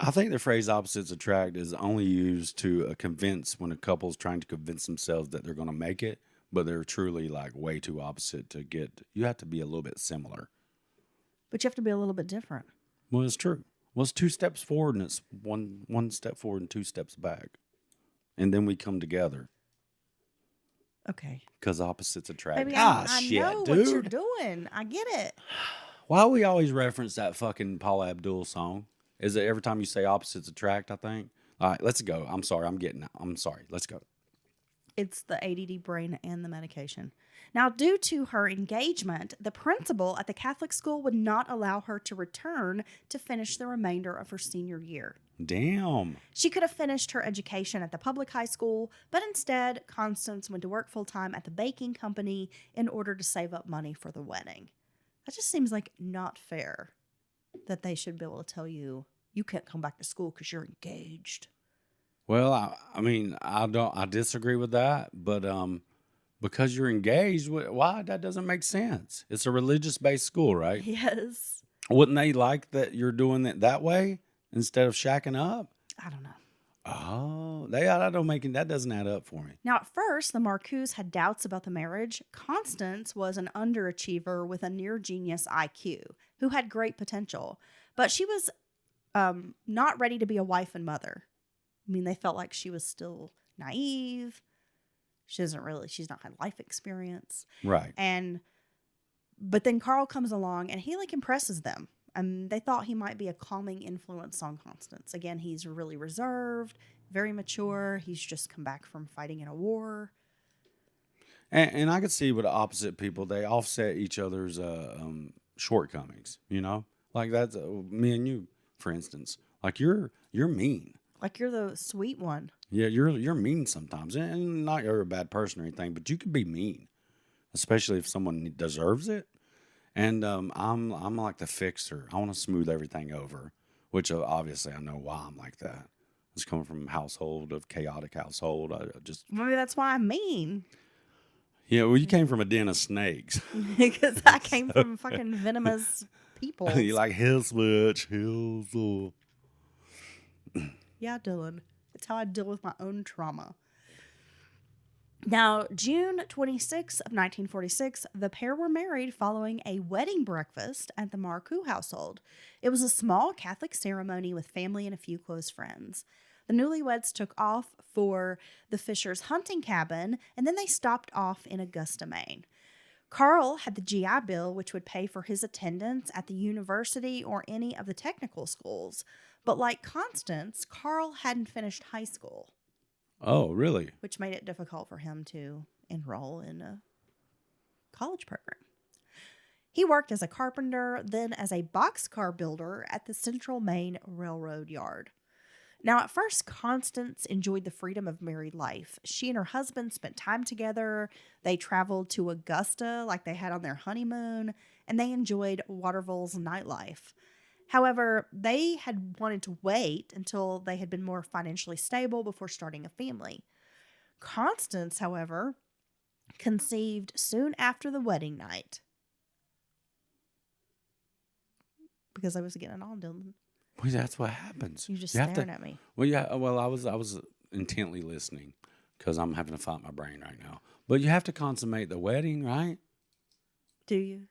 I think the phrase opposites attract is only used to convince when a couple's trying to convince themselves that they're going to make it, but they're truly like way too opposite to get. You have to be a little bit similar. But you have to be a little bit different. Well, it's true. Well, it's 2 steps forward and it's one step forward and 2 steps back. And then we come together Okay. because opposites attract. Baby, I shit, know dude. what you're doing. I get it. Why we always reference that fucking Paula Abdul song? Is it every time you say opposites attract, I think? All right, let's go. I'm sorry. I'm sorry. Let's go. It's the ADD brain and the medication. Now, due to her engagement, the principal at the Catholic school would not allow her to return to finish the remainder of her senior year. Damn. She could have finished her education at the public high school, but instead, Constance went to work full-time at the baking company in order to save up money for the wedding. That just seems like not fair that they should be able to tell you, you can't come back to school because you're engaged. Well, I mean, I disagree with that, but because you're engaged, why? That doesn't make sense. It's a religious-based school, right? Yes. Wouldn't they like that you're doing it that way instead of shacking up? I don't know. Oh, that doesn't add up for me. Now, at first, the Marcoux had doubts about the marriage. Constance was an underachiever with a near-genius IQ who had great potential, but she was not ready to be a wife and mother. I mean, they felt like she was still naive. She's not had life experience. Right. But then Carl comes along and he like impresses them. They thought he might be a calming influence on Constance. Again, he's really reserved, very mature. He's just come back from fighting in a war. And I could see with the opposite people, they offset each other's shortcomings. You know, like that's me and you, for instance. Like you're mean. Like you're the sweet one. Yeah, you're mean sometimes, and not you're a bad person or anything, but you can be mean, especially if someone deserves it. And I'm like the fixer. I want to smooth everything over, which obviously I know why I'm like that. It's coming from a chaotic household. I just Maybe that's why I'm mean. yeah. Well, you came from a den of snakes. Because I came from fucking venomous people. You like hill switch, hills. Yeah, Dylan. It's how I deal with my own trauma. Now, June 26th of 1946, the pair were married following a wedding breakfast at the Marcoux household. It was a small Catholic ceremony with family and a few close friends. The newlyweds took off for the Fishers' hunting cabin, and then they stopped off in Augusta, Maine. Carl had the GI Bill, which would pay for his attendance at the university or any of the technical schools. But like Constance, Carl hadn't finished high school. Oh, really? Which made it difficult for him to enroll in a college program. He worked as a carpenter, then as a boxcar builder at the Central Maine Railroad Yard. Now, at first, Constance enjoyed the freedom of married life. She and her husband spent time together. They traveled to Augusta like they had on their honeymoon, and they enjoyed Waterville's nightlife. However, they had wanted to wait until they had been more financially stable before starting a family. Constance, however, conceived soon after the wedding night. Because I was getting on, Dylan. Well, that's what happens. You just have staring to, at me. Well, yeah. Well, I was intently listening because I'm having to fight my brain right now. But you have to consummate the wedding, right? Do you?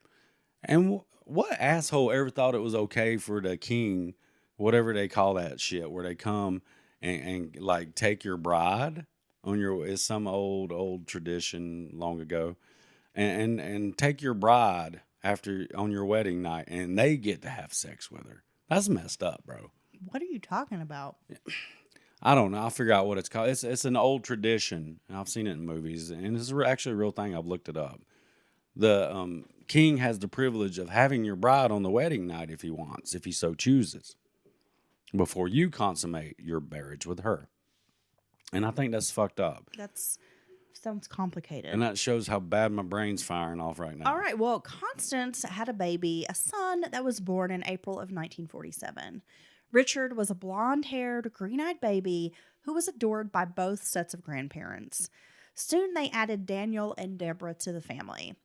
And what asshole ever thought it was okay for the king, whatever they call that shit, where they come and like take your bride on your? It's some old tradition long ago, and take your bride after on your wedding night, and they get to have sex with her. That's messed up, bro. What are you talking about? I don't know. I'll figure out what it's called. It's an old tradition. I've seen it in movies, and it's actually a real thing. I've looked it up. The king has the privilege of having your bride on the wedding night if he wants, if he so chooses, before you consummate your marriage with her. And I think that's fucked up. Sounds complicated. And that shows how bad my brain's firing off right now. All right. Well, Constance had a baby, a son that was born in April of 1947. Richard was a blonde-haired, green-eyed baby who was adored by both sets of grandparents. Soon they added Daniel and Deborah to the family.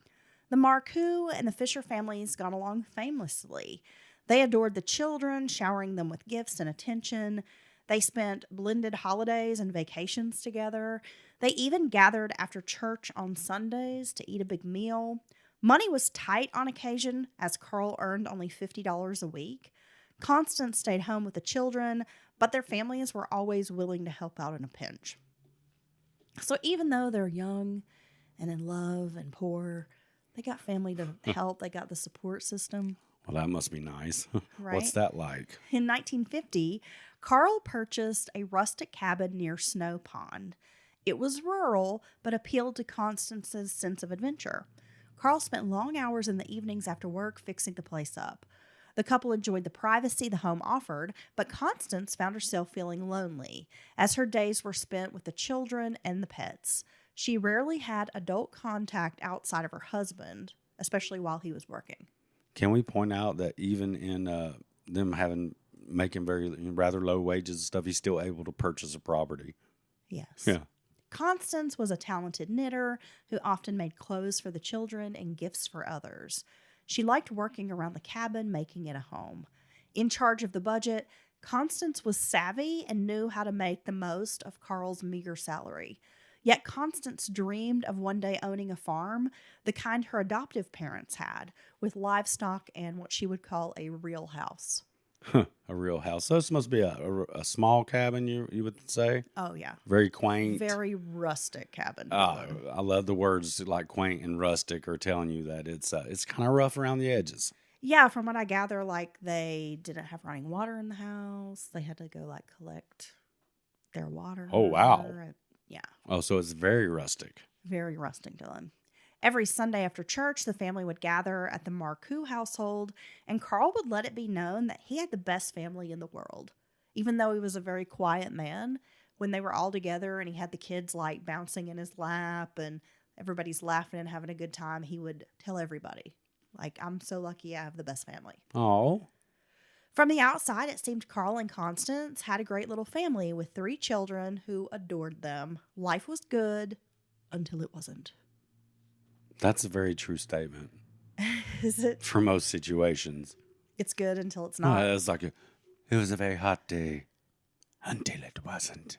The Marcoux and the Fisher families got along famously. They adored the children, showering them with gifts and attention. They spent blended holidays and vacations together. They even gathered after church on Sundays to eat a big meal. Money was tight on occasion, as Carl earned only $50 a week. Constance stayed home with the children, but their families were always willing to help out in a pinch. So even though they're young and in love and poor, they got family to help. They got the support system. Well, that must be nice. Right? What's that like? In 1950, Carl purchased a rustic cabin near Snow Pond. It was rural, but appealed to Constance's sense of adventure. Carl spent long hours in the evenings after work fixing the place up. The couple enjoyed the privacy the home offered, but Constance found herself feeling lonely, as her days were spent with the children and the pets. She rarely had adult contact outside of her husband, especially while he was working. Can we point out that even in them making rather low wages and stuff, he's still able to purchase a property? Yes. Yeah. Constance was a talented knitter who often made clothes for the children and gifts for others. She liked working around the cabin, making it a home. In charge of the budget, Constance was savvy and knew how to make the most of Carl's meager salary. Yet Constance dreamed of one day owning a farm, the kind her adoptive parents had, with livestock and what she would call a real house. A real house. So this must be a small cabin, you would say? Oh, yeah. Very quaint. Very rustic cabin. I love the words like quaint and rustic are telling you that it's kind of rough around the edges. Yeah, from what I gather, like they didn't have running water in the house. They had to go like collect their water. Oh, wow. Yeah, Oh, so it's very rustic. very rustic, Dylan. Every Sunday after church, the family would gather at the Marcoux household, and Carl would let it be known that he had the best family in the world. Even though he was a very quiet man, when they were all together and he had the kids like bouncing in his lap and everybody's laughing and having a good time, he would tell everybody, like, I'm so lucky I have the best family. Oh, From the outside, it seemed Carl and Constance had a great little family with 3 children who adored them. Life was good until it wasn't. that's a very true statement Is it? for most situations. It's good until it's not. It's like it was a very hot day until it wasn't,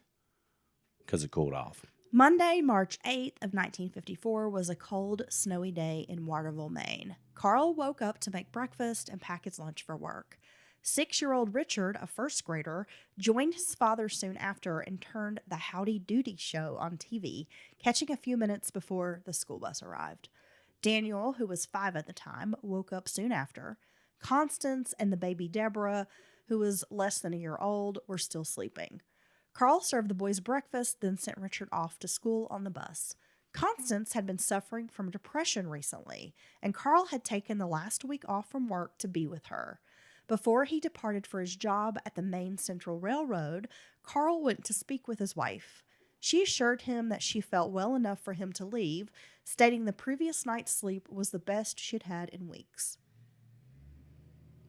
because it cooled off. Monday, March 8th of 1954 was a cold, snowy day in Waterville, Maine. Carl woke up to make breakfast and pack his lunch for work. 6-year-old Richard, a first grader, joined his father soon after and turned the Howdy Doody show on TV, catching a few minutes before the school bus arrived. Daniel, who was 5 at the time, woke up soon after. Constance and the baby Deborah, who was less than a year old, were still sleeping. Carl served the boys breakfast, then sent Richard off to school on the bus. Constance had been suffering from depression recently, and Carl had taken the last week off from work to be with her. Before he departed for his job at the Maine Central Railroad, Carl went to speak with his wife. She assured him that she felt well enough for him to leave, stating the previous night's sleep was the best she'd had in weeks.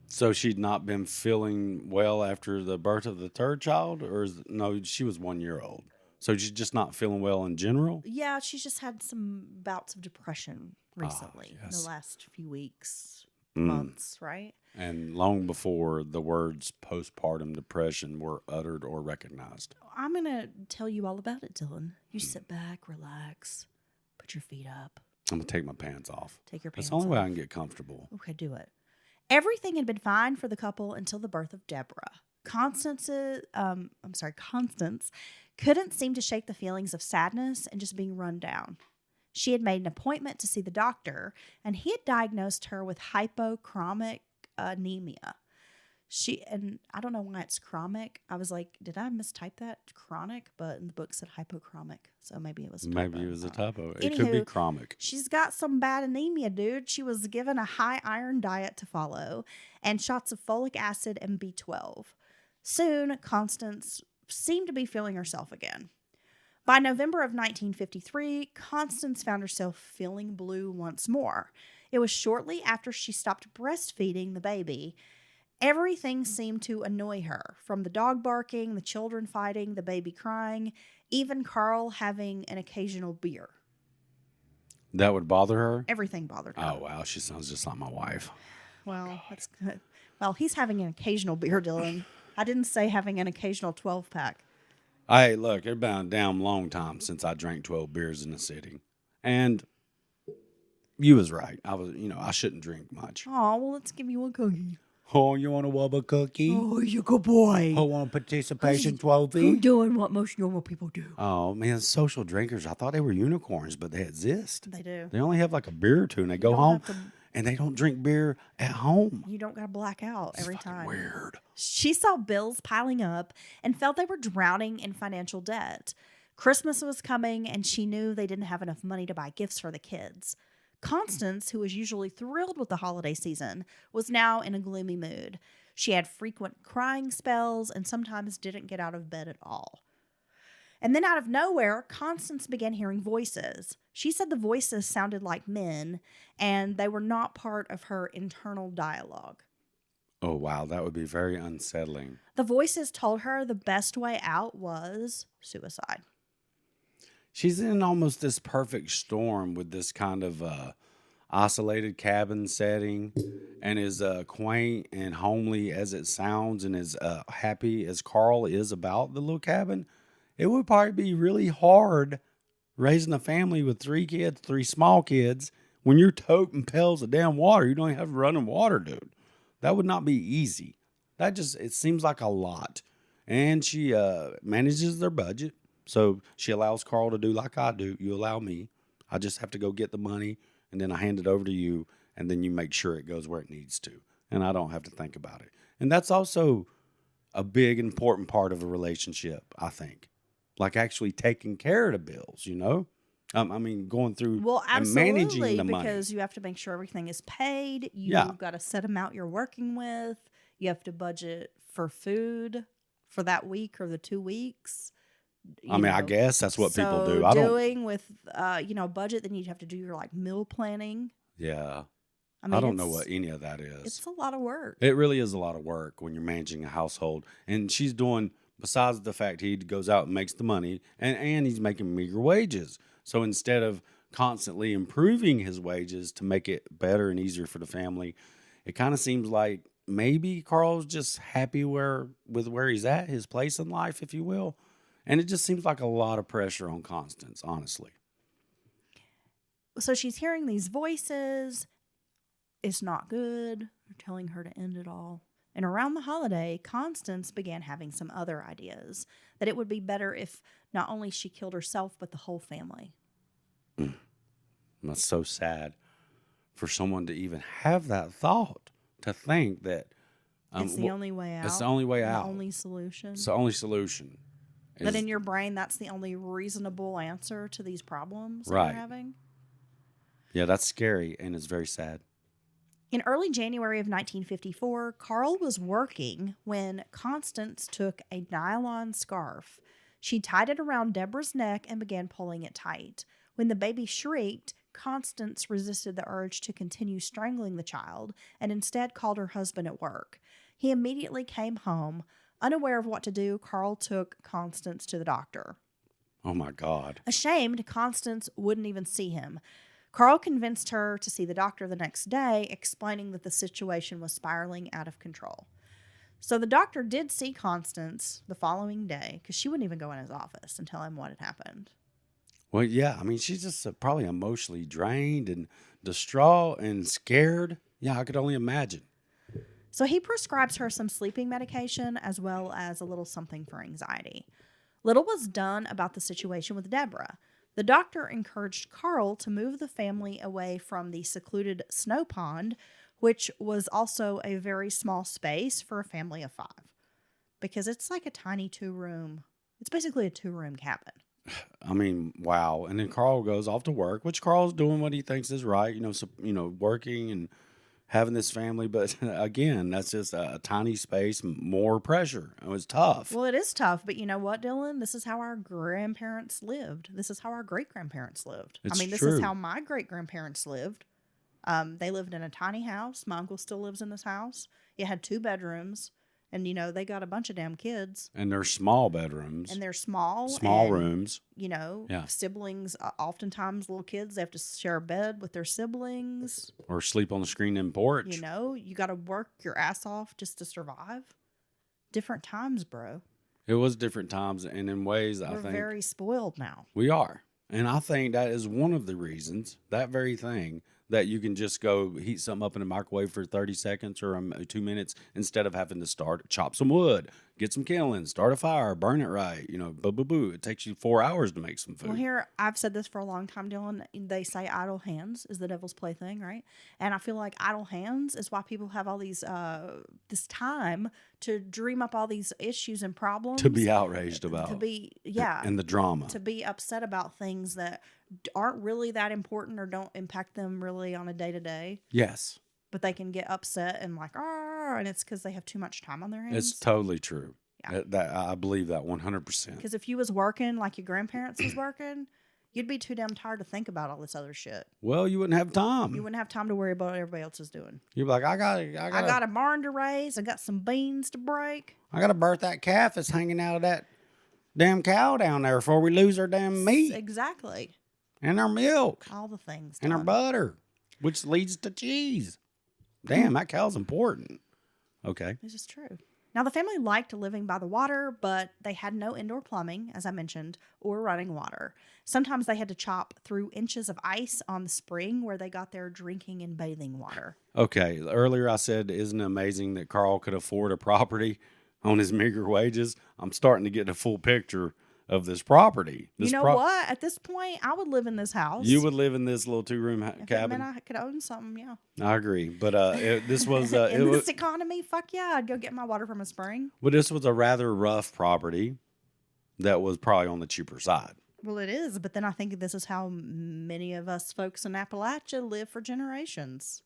So she'd not been feeling well after the birth of the third child, no? She was 1 year old, so she's just not feeling well in general. Yeah, she's just had some bouts of depression recently, in yes. the last few weeks, months, right? And long before the words postpartum depression were uttered or recognized. I'm going to tell you all about it, Dylan. You sit back, relax, put your feet up, I'm going to take my pants off. take your That's pants the only way I off. can get comfortable. Okay, do it. Everything had been fine for the couple until the birth of Deborah. Constance couldn't seem to shake the feelings of sadness and just being run down. She had made an appointment to see the doctor, and he had diagnosed her with hypochromic anemia. And I don't know why it's chromic. I was like, did I mistype that? Chronic, but in the book said hypochromic, so maybe it was a typo. Maybe it was a typo. It could be Anywho, chromic. She's got some bad anemia, dude. She was given a high iron diet to follow and shots of folic acid and B12. Soon, Constance seemed to be feeling herself again. By November of 1953, Constance found herself feeling blue once more. It was shortly after she stopped breastfeeding the baby. Everything seemed to annoy her, from the dog barking, the children fighting, the baby crying, even Carl having an occasional beer. That would bother her? Everything bothered her. Oh, wow. She sounds just like my wife. Well, that's good. Well, he's having an occasional beer, Dylan. I didn't say having an occasional 12-pack. Hey, look, it's been a damn long time since I drank 12 beers in a sitting. And you was right. I shouldn't drink much. Oh, well, let's give you a cookie. Oh, you want a Wubba cookie? Oh, you good boy. Oh, want a participation 12 You're doing what most normal people do. Oh, man, social drinkers. I thought they were unicorns, but they exist. They do. They only have like a beer or two, and they go don't home, have to- and they don't drink beer at home. You don't got to black out every It's fucking time. weird. She saw bills piling up and felt they were drowning in financial debt. Christmas was coming, and she knew they didn't have enough money to buy gifts for the kids. Constance, who was usually thrilled with the holiday season, was now in a gloomy mood. She had frequent crying spells and sometimes didn't get out of bed at all. And then out of nowhere, Constance began hearing voices. She said the voices sounded like men, and they were not part of her internal dialogue. Oh, wow. That would be very unsettling. The voices told her the best way out was suicide. She's in almost this perfect storm with this kind of isolated cabin setting, and as quaint and homely as it sounds, and as happy as Carl is about the little cabin, it would probably be really hard raising a family with 3 kids, 3 small kids, when you're toting pails of damn water. You don't even have running water, dude. That would not be easy. It seems like a lot. And she manages their budget. So she allows Carl to do like I do. You allow me. I just have to go get the money, and then I hand it over to you, and then you make sure it goes where it needs to. And I don't have to think about it. And that's also a big, important part of a relationship, I think. Like actually taking care of the bills, I mean, going through Well, and managing absolutely, the money. because you have to make sure everything is paid. Yeah. You've got a set amount you're working with. You have to budget for food for that week or the 2 weeks. I mean, I guess that's what people do. So I don't. doing with, budget, then you'd have to do your like meal planning. Yeah. I mean, I don't know what any of that is. It's a lot of work. It really is a lot of work when you're managing a household. And she's doing, besides the fact he goes out and makes the money, and he's making meager wages. So instead of constantly improving his wages to make it better and easier for the family, it kind of seems like maybe Carl's just happy with where he's at, his place in life, if you will. And it just seems like a lot of pressure on Constance, honestly. So she's hearing these voices. It's not good. They're telling her to end it all. And around the holiday, Constance began having some other ideas, that it would be better if not only she killed herself, but the whole family. That's so sad for someone to even have that thought, to think that It's the only way out. It's the only way out. The only solution. It's the only solution. But in your brain, that's the only reasonable answer to these problems that Right. you're having. Yeah, that's scary and it's very sad. In early January of 1954, Carl was working when Constance took a nylon scarf. She tied it around Deborah's neck and began pulling it tight. When the baby shrieked, Constance resisted the urge to continue strangling the child and instead called her husband at work. He immediately came home. Unaware of what to do, Carl took Constance to the doctor. Oh my God. Ashamed, Constance wouldn't even see him. Carl convinced her to see the doctor the next day, explaining that the situation was spiraling out of control. So the doctor did see Constance the following day, because she wouldn't even go in his office and tell him what had happened. Well, yeah, I mean, she's just probably emotionally drained and distraught and scared. Yeah, I could only imagine. So he prescribes her some sleeping medication as well as a little something for anxiety. Little was done about the situation with Deborah. The doctor encouraged Carl to move the family away from the secluded snow pond, which was also a very small space for a family of 5. Because it's like a tiny 2-room. It's basically a 2-room cabin. I mean, wow. And then Carl goes off to work, which Carl's doing what he thinks is right, working and having this family. But again, that's just a tiny space, more pressure. It was tough. Well, it is tough, but you know what, Dylan? This is how our grandparents lived. This is how our great-grandparents lived. It's this true. is how my great-grandparents lived. They lived in a tiny house. My uncle still lives in this house. It had 2 bedrooms. And, they got a bunch of damn kids. And they're small bedrooms. And they're small. Small and, rooms. Yeah. Siblings, oftentimes little kids, they have to share a bed with their siblings. Or sleep on the screen-in porch. You got to work your ass off just to survive. Different times, bro. It was different times. And in ways, We're I think very spoiled now. we are. And I think that is one of the reasons, that very thing, that you can just go heat something up in the microwave for 30 seconds or 2 minutes instead of having to chop some wood, get some kindling, start a fire, burn it right. Boo. It takes you 4 hours to make some food. Well, here, I've said this for a long time, Dylan. They say idle hands is the devil's plaything, right? And I feel like idle hands is why people have all these, this time to dream up all these issues and problems. To be outraged about. And the drama. To be upset about things that aren't really that important or don't impact them really on a day-to-day. Yes. But they can get upset and and it's because they have too much time on their hands. It's totally true. Yeah. I believe that 100%. Because if you was working like your grandparents was working, you'd be too damn tired to think about all this other shit. Well, you wouldn't have time. You wouldn't have time to worry about what everybody else is doing. You'd be like, I got a barn to raise. I got some beans to break. I got to birth that calf that's hanging out of that damn cow down there before we lose our damn meat. Exactly. And our milk. All the things. And our done. butter, which leads to cheese. Damn, that cow's important. Okay. This is true. Now, the family liked living by the water, but they had no indoor plumbing, as I mentioned, or running water. Sometimes they had to chop through inches of ice on the spring where they got their drinking and bathing water. Okay. Earlier I said, isn't it amazing that Carl could afford a property on his meager wages? I'm starting to get a full picture of this property. You know what? At this point, I would live in this house. You would live in this little 2-room If it cabin. meant I could own something, yeah. I agree, but this was In this economy, fuck yeah, I'd go get my water from a spring. But this was a rather rough property that was probably on the cheaper side. Well, it is, but then I think this is how many of us folks in Appalachia live for generations.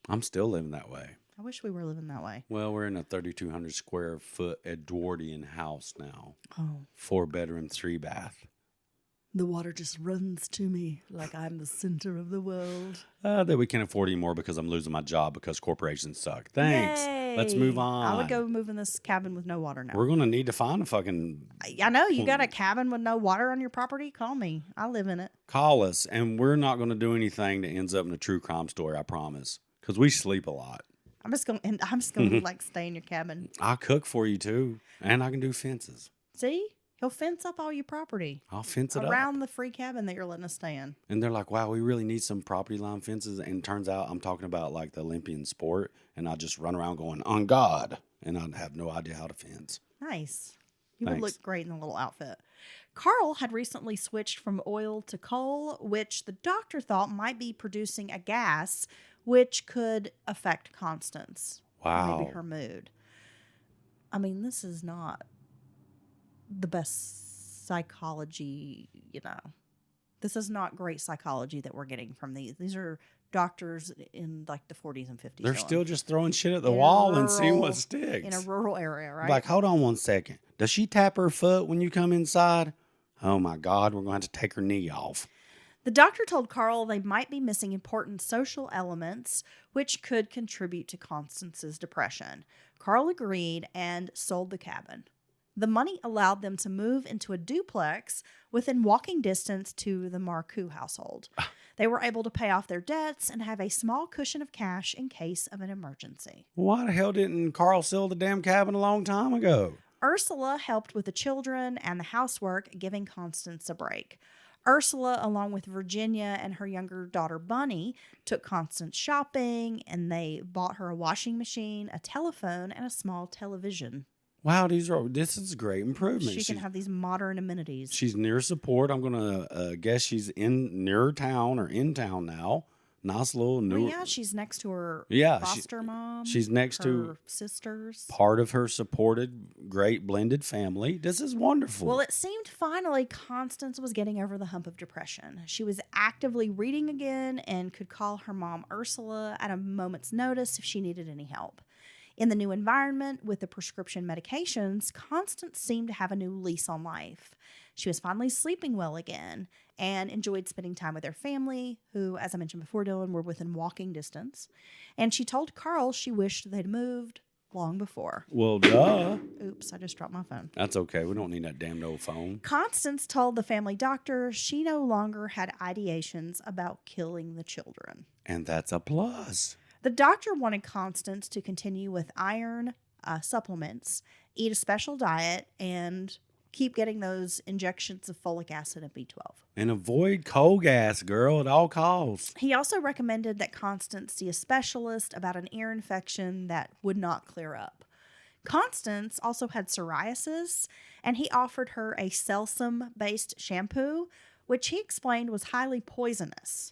I'm still living that way. I wish we were living that way. Well, we're in a 3,200 square foot Edwardian house now. Oh. 4-bedroom, 3-bath. The water just runs to me like I'm the center of the world. That we can't afford anymore because I'm losing my job because corporations suck. Thanks. Yay. Let's move on. I would go move in this cabin with no water now. We're going to need to find a fucking... I know. You got a cabin with no water on your property? Call me. I live in it. Call us, and we're not going to do anything that ends up in a true crime story, I promise. Because we sleep a lot. I'm just gonna like stay in your cabin. I'll cook for you, too. And I can do fences. See? He'll fence up all your property. I'll fence it up. Around the free cabin that you're letting us stay in. And they're like, wow, we really need some property line fences. And it turns out I'm talking about like the Olympian sport. And I just run around going, on God. And I have no idea how to fence. Nice. You Thanks. would look great in a little outfit. Carl had recently switched from oil to coal, which the doctor thought might be producing a gas which could affect Constance. Wow. Maybe her mood. I mean, this is not the best psychology, This is not great psychology that we're getting from these. These are doctors in like the 40s and 50s. They're still just throwing shit at the wall and seeing what sticks. In a rural area, right? Like, hold on one second. Does she tap her foot when you come inside? Oh my God, we're going to have to take her knee off. The doctor told Carl they might be missing important social elements which could contribute to Constance's depression. Carl agreed and sold the cabin. The money allowed them to move into a duplex within walking distance to the Marcoux household. They were able to pay off their debts and have a small cushion of cash in case of an emergency. Why the hell didn't Carl sell the damn cabin a long time ago? Ursula helped with the children and the housework, giving Constance a break. Ursula, along with Virginia and her younger daughter Bunny, took Constance shopping, and they bought her a washing machine, a telephone, and a small television. Wow, this is a great improvement. She can have these modern amenities. She's near support. I'm going to guess she's near town or in town now. Nice little new. Well, yeah, she's next to her foster mom. She's next to her sisters. Part of her supported, great blended family. This is wonderful. Well, it seemed finally Constance was getting over the hump of depression. She was actively reading again and could call her mom Ursula at a moment's notice if she needed any help. In the new environment with the prescription medications, Constance seemed to have a new lease on life. She was finally sleeping well again and enjoyed spending time with her family, who, as I mentioned before, Dylan, were within walking distance. And she told Carl she wished they'd moved long before. Well, duh. Oops, I just dropped my phone. That's okay. We don't need that damned old phone. Constance told the family doctor she no longer had ideations about killing the children. And that's a plus. The doctor wanted Constance to continue with iron supplements, eat a special diet, and keep getting those injections of folic acid and B12. And avoid coal gas, girl, at all costs. He also recommended that Constance see a specialist about an ear infection that would not clear up. Constance also had psoriasis, and he offered her a Selsum-based shampoo, which he explained was highly poisonous,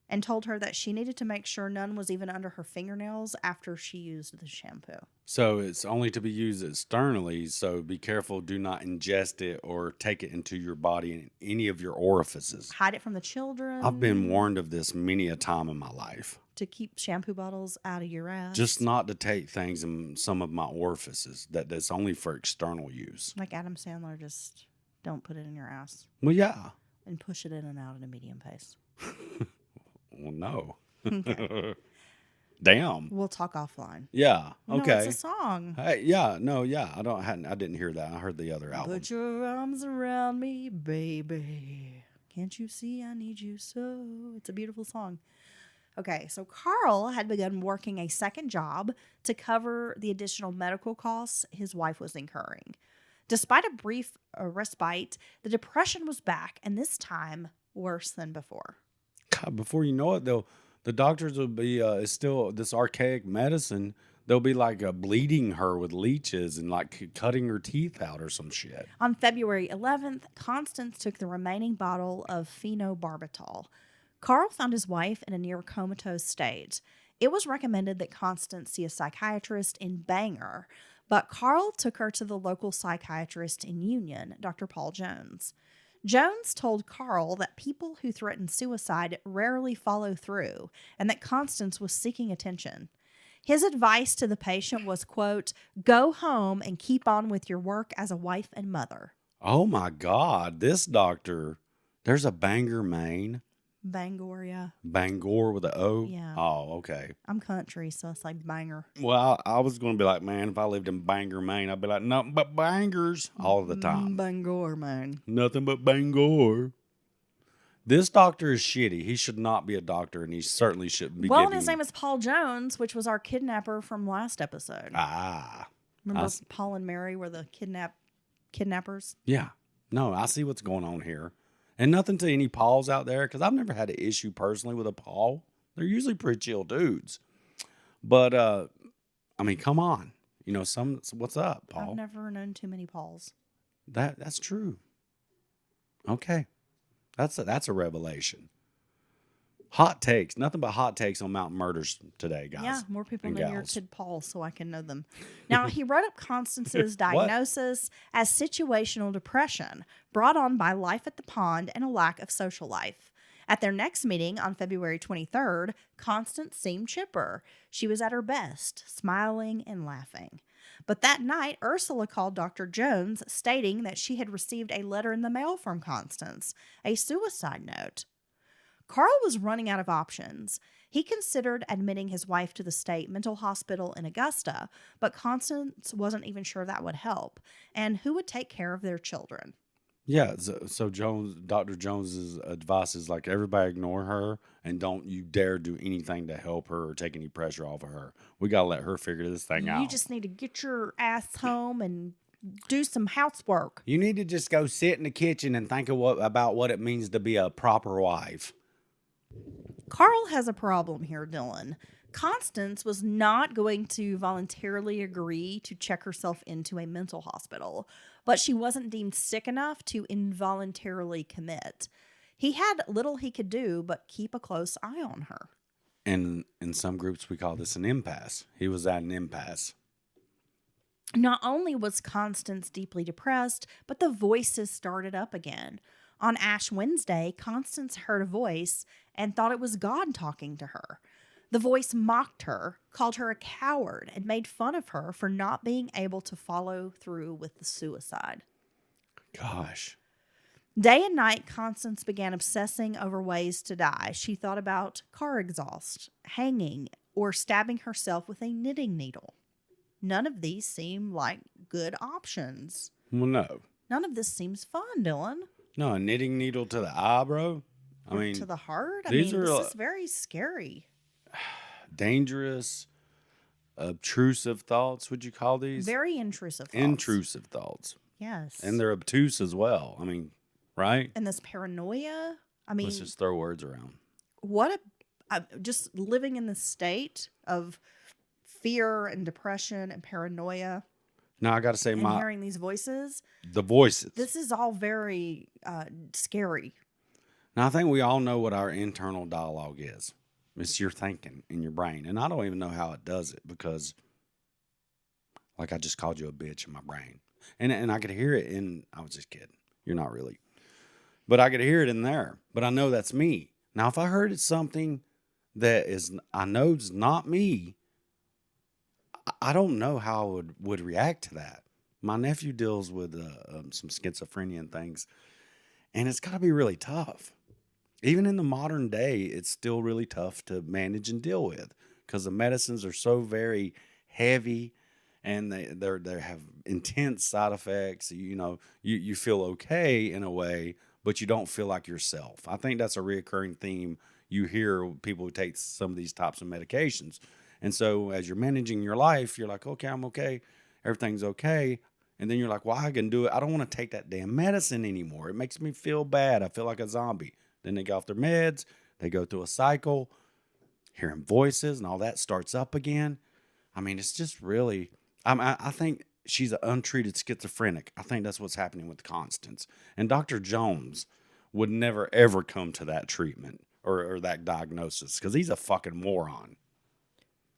and told her that she needed to make sure none was even under her fingernails after she used the shampoo. So it's only to be used externally, so be careful. Do not ingest it or take it into your body in any of your orifices. Hide it from the children. I've been warned of this many a time in my life. To keep shampoo bottles out of your ass. Just not to take things in some of my orifices. That's only for external use. Like Adam Sandler, just don't put it in your ass. Well, yeah. And push it in and out at a medium pace. Well, no. Okay. Damn. We'll talk offline. Yeah. Okay. No, it's a song. Hey, yeah. No. Yeah. I didn't hear that. I heard the other album. Put your arms around me, baby. Can't you see I need you so? It's a beautiful song. Okay, so Carl had begun working a second job to cover the additional medical costs his wife was incurring. Despite a brief respite, the depression was back, and this time worse than before. God, before you know it, though, the doctors will be still this archaic medicine they'll be like bleeding her with leeches and like cutting her teeth out or some shit. On February 11th, Constance took the remaining bottle of phenobarbital. Carl found his wife in a near comatose state. It was recommended that Constance see a psychiatrist in Bangor, but Carl took her to the local psychiatrist in Union, Dr. Paul Jones. Jones told Carl that people who threaten suicide rarely follow through and that Constance was seeking attention. His advice to the patient was, quote, "Go home and keep on with your work as a wife and mother." Oh my God, this doctor, there's a Bangor, Maine. Bangor, yeah. Bangor with a O? Yeah. Oh, okay. I'm country, so it's like banger. Well, I was going to be like, man, if I lived in Bangor, Maine, I'd be like, nothing but bangers all the time. Bangor, man. Nothing but Bangor. This doctor is shitty. He should not be a doctor, and he certainly shouldn't be Well, giving... and his name is Paul Jones, which was our kidnapper from last episode. Ah. Remember Paul and Mary were the kidnappers? Yeah. No, I see what's going on here. And nothing to any Pauls out there, because I've never had an issue personally with a Paul. They're usually pretty chill dudes. But, I mean, come on. You know, what's up, Paul? I've never known too many Pauls. That's true. Okay. That's a revelation. Hot takes. Nothing but hot takes on Mountain Murders today, guys. Yeah, more people and know your gals. kid Paul, so I can know them. Now, he wrote up Constance's diagnosis as situational depression, brought on by life at the pond and a lack of social life. At their next meeting on February 23rd, Constance seemed chipper. She was at her best, smiling and laughing. But that night, Ursula called Dr. Jones, stating that she had received a letter in the mail from Constance, a suicide note. Carl was running out of options. He considered admitting his wife to the state mental hospital in Augusta, but Constance wasn't even sure that would help. And who would take care of their children? Yeah, so Dr. Jones's advice is like, everybody ignore her and don't you dare do anything to help her or take any pressure off of her. We got to let her figure this thing out. You just need to get your ass home and do some housework. You need to just go sit in the kitchen and think about what it means to be a proper wife. Carl has a problem here, Dylan. Constance was not going to voluntarily agree to check herself into a mental hospital, but she wasn't deemed sick enough to involuntarily commit. He had little he could do but keep a close eye on her. And in some groups, we call this an impasse. He was at an impasse. Not only was Constance deeply depressed, but the voices started up again. On Ash Wednesday, Constance heard a voice and thought it was God talking to her. The voice mocked her, called her a coward, and made fun of her for not being able to follow through with the suicide. Gosh. Day and night, Constance began obsessing over ways to die. She thought about car exhaust, hanging, or stabbing herself with a knitting needle. None of these seem like good options. Well, no. None of this seems fun, Dylan. No, a knitting needle to the eye, bro. I mean, to the heart? this is very scary. Dangerous, obtrusive thoughts, would you call these? Very intrusive thoughts. Intrusive thoughts. Yes. And they're obtuse as well. I mean, right? And this paranoia. I mean, let's just throw words around. What just living in this state of fear and depression and paranoia. Now I got to say, and hearing these voices. The voices. This is all very scary. Now I think we all know what our internal dialogue is. It's your thinking in your brain. And I don't even know how it does it because, like, I just called you a bitch in my brain. And I could hear it I was just kidding. You're not really. But I could hear it in there. But I know that's me. Now, if I heard it's something that I know is not me, I don't know how I would react to that. My nephew deals with some schizophrenia and things. And it's got to be really tough. Even in the modern day, it's still really tough to manage and deal with because the medicines are so very heavy and they have intense side effects. You know, you feel okay in a way, but you don't feel like yourself. I think that's a reoccurring theme you hear people who take some of these types of medications. And so as you're managing your life, you're like, okay, I'm okay. Everything's okay. And then you're like, well, I can do it. I don't want to take that damn medicine anymore. It makes me feel bad. I feel like a zombie. Then they get off their meds. They go through a cycle, hearing voices and all that starts up again. I mean, it's just really. I think she's an untreated schizophrenic. I think that's what's happening with Constance. And Dr. Jones would never ever come to that treatment or that diagnosis because he's a fucking moron.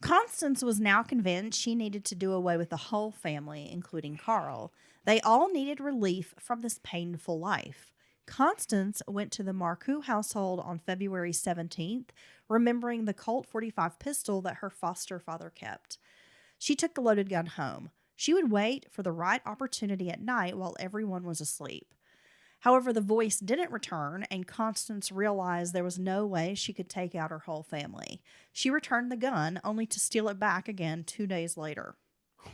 Constance was now convinced she needed to do away with the whole family, including Carl. They all needed relief from this painful life. Constance went to the Marcoux household on February 17th, remembering the Colt 45 pistol that her foster father kept. She took the loaded gun home. She would wait for the right opportunity at night while everyone was asleep. However, the voice didn't return, and Constance realized there was no way she could take out her whole family. She returned the gun, only to steal it back again 2 days later.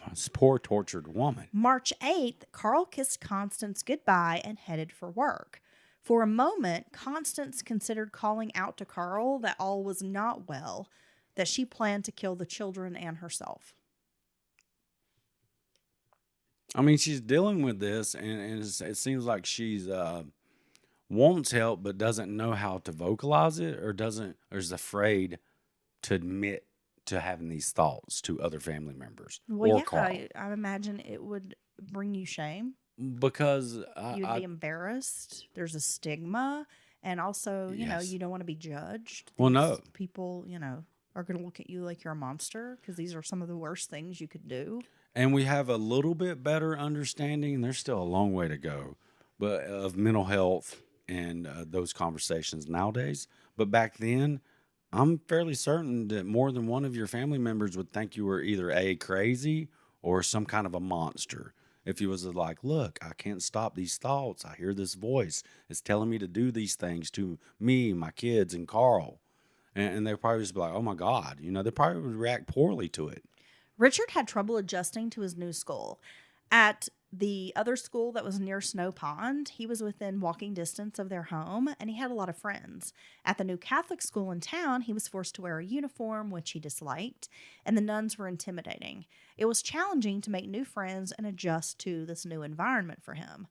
This poor tortured woman. March 8th, Carl kissed Constance goodbye and headed for work. For a moment, Constance considered calling out to Carl that all was not well, that she planned to kill the children and herself. I mean, she's dealing with this, and it seems like she's wants help but doesn't know how to vocalize it, or is afraid to admit to having these thoughts to other family members or Carl. I imagine it would bring you shame. Because You'd be embarrassed. There's a stigma, and also, Yes. you don't want to be judged. Well, These no. people, are going to look at you like you're a monster because these are some of the worst things you could do. And we have a little bit better understanding. There's still a long way to go, but of mental health and those conversations nowadays. But back then, I'm fairly certain that more than one of your family members would think you were either crazy or some kind of a monster. If you was like, look, I can't stop these thoughts. I hear this voice. It's telling me to do these things to me, my kids, and Carl. And they'd probably just be like, oh my God. They probably would react poorly to it. Richard had trouble adjusting to his new school. At the other school that was near Snow Pond, he was within walking distance of their home, and he had a lot of friends. At the new Catholic school in town, he was forced to wear a uniform, which he disliked, and the nuns were intimidating. It was challenging to make new friends and adjust to this new environment for him.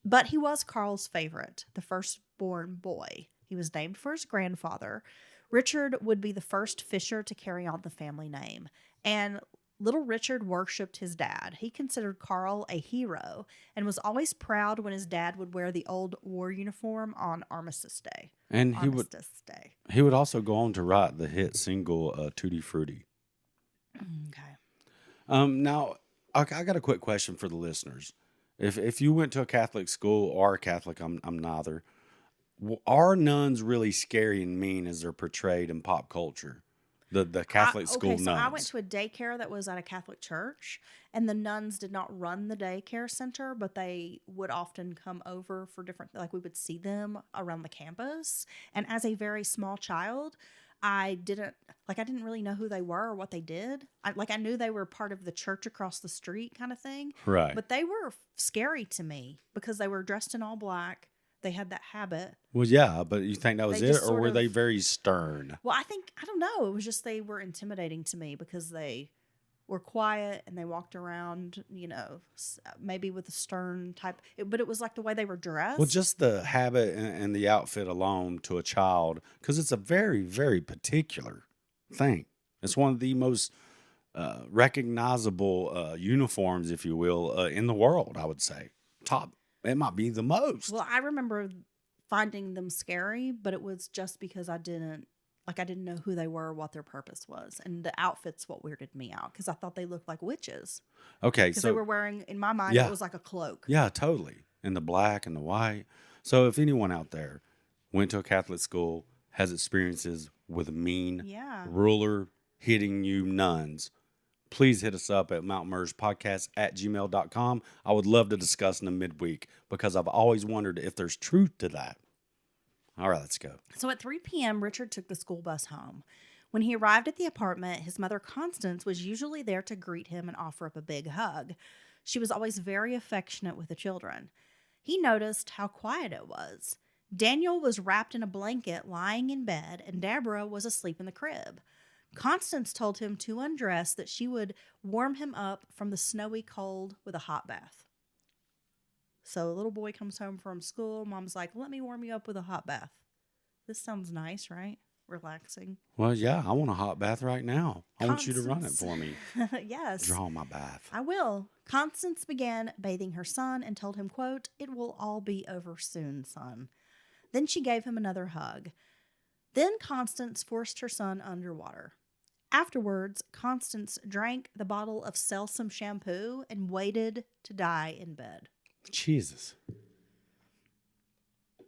But he was Carl's favorite, the firstborn boy. He was named for his grandfather. Richard would be the first Fisher to carry on the family name, and little Richard worshipped his dad. He considered Carl a hero and was always proud when his dad would wear the old war uniform on Armistice Day. And he would also go on to write the hit single Tutti Frutti. Okay. Now, I got a quick question for the listeners. If you went to a Catholic school or a Catholic, I'm neither. Are nuns really scary and mean as they're portrayed in pop culture? The Catholic school nuns. I went to a daycare that was at a Catholic church, and the nuns did not run the daycare center, but they would often come over for different, like we would see them around the campus. And as a very small child, I didn't really know who they were or what they did. I knew they were part of the church across the street kind of thing. Right. But they were scary to me because they were dressed in all black. They had that habit. Well, yeah, but you think that was it, or were they very stern? Well, I don't know. It was just they were intimidating to me because they were quiet and they walked around, maybe with a stern type. But it was like the way they were dressed. Well, just the habit and the outfit alone to a child, because it's a very, very particular thing. It's one of the most recognizable uniforms, if you will, in the world, I would say. It might be the most. Well, I remember finding them scary, but it was just because I didn't know who they were, what their purpose was. And the outfit's what weirded me out because I thought they looked like witches. Okay. Because they were wearing, in my mind, yeah. It was like a cloak. Yeah, totally. And the black and the white. So if anyone out there went to a Catholic school, has experiences with mean, ruler, hitting you nuns, please hit us up at mountainmerspodcast@gmail.com. I would love to discuss in the midweek because I've always wondered if there's truth to that. All right, let's go. So at 3 p.m., Richard took the school bus home. When he arrived at the apartment, his mother, Constance, was usually there to greet him and offer up a big hug. She was always very affectionate with the children. He noticed how quiet it was. Daniel was wrapped in a blanket lying in bed, and Deborah was asleep in the crib. Constance told him to undress, that she would warm him up from the snowy cold with a hot bath. So a little boy comes home from school. Mom's like, let me warm you up with a hot bath. This sounds nice, right? relaxing. Well, yeah, I want a hot bath right now. I want you to run it Constance- for me. Yes. Draw my bath. I will. Constance began bathing her son and told him, quote, "It will all be over soon, son." Then she gave him another hug. Then Constance forced her son underwater. Afterwards, Constance drank the bottle of Selsum shampoo and waited to die in bed. Jesus.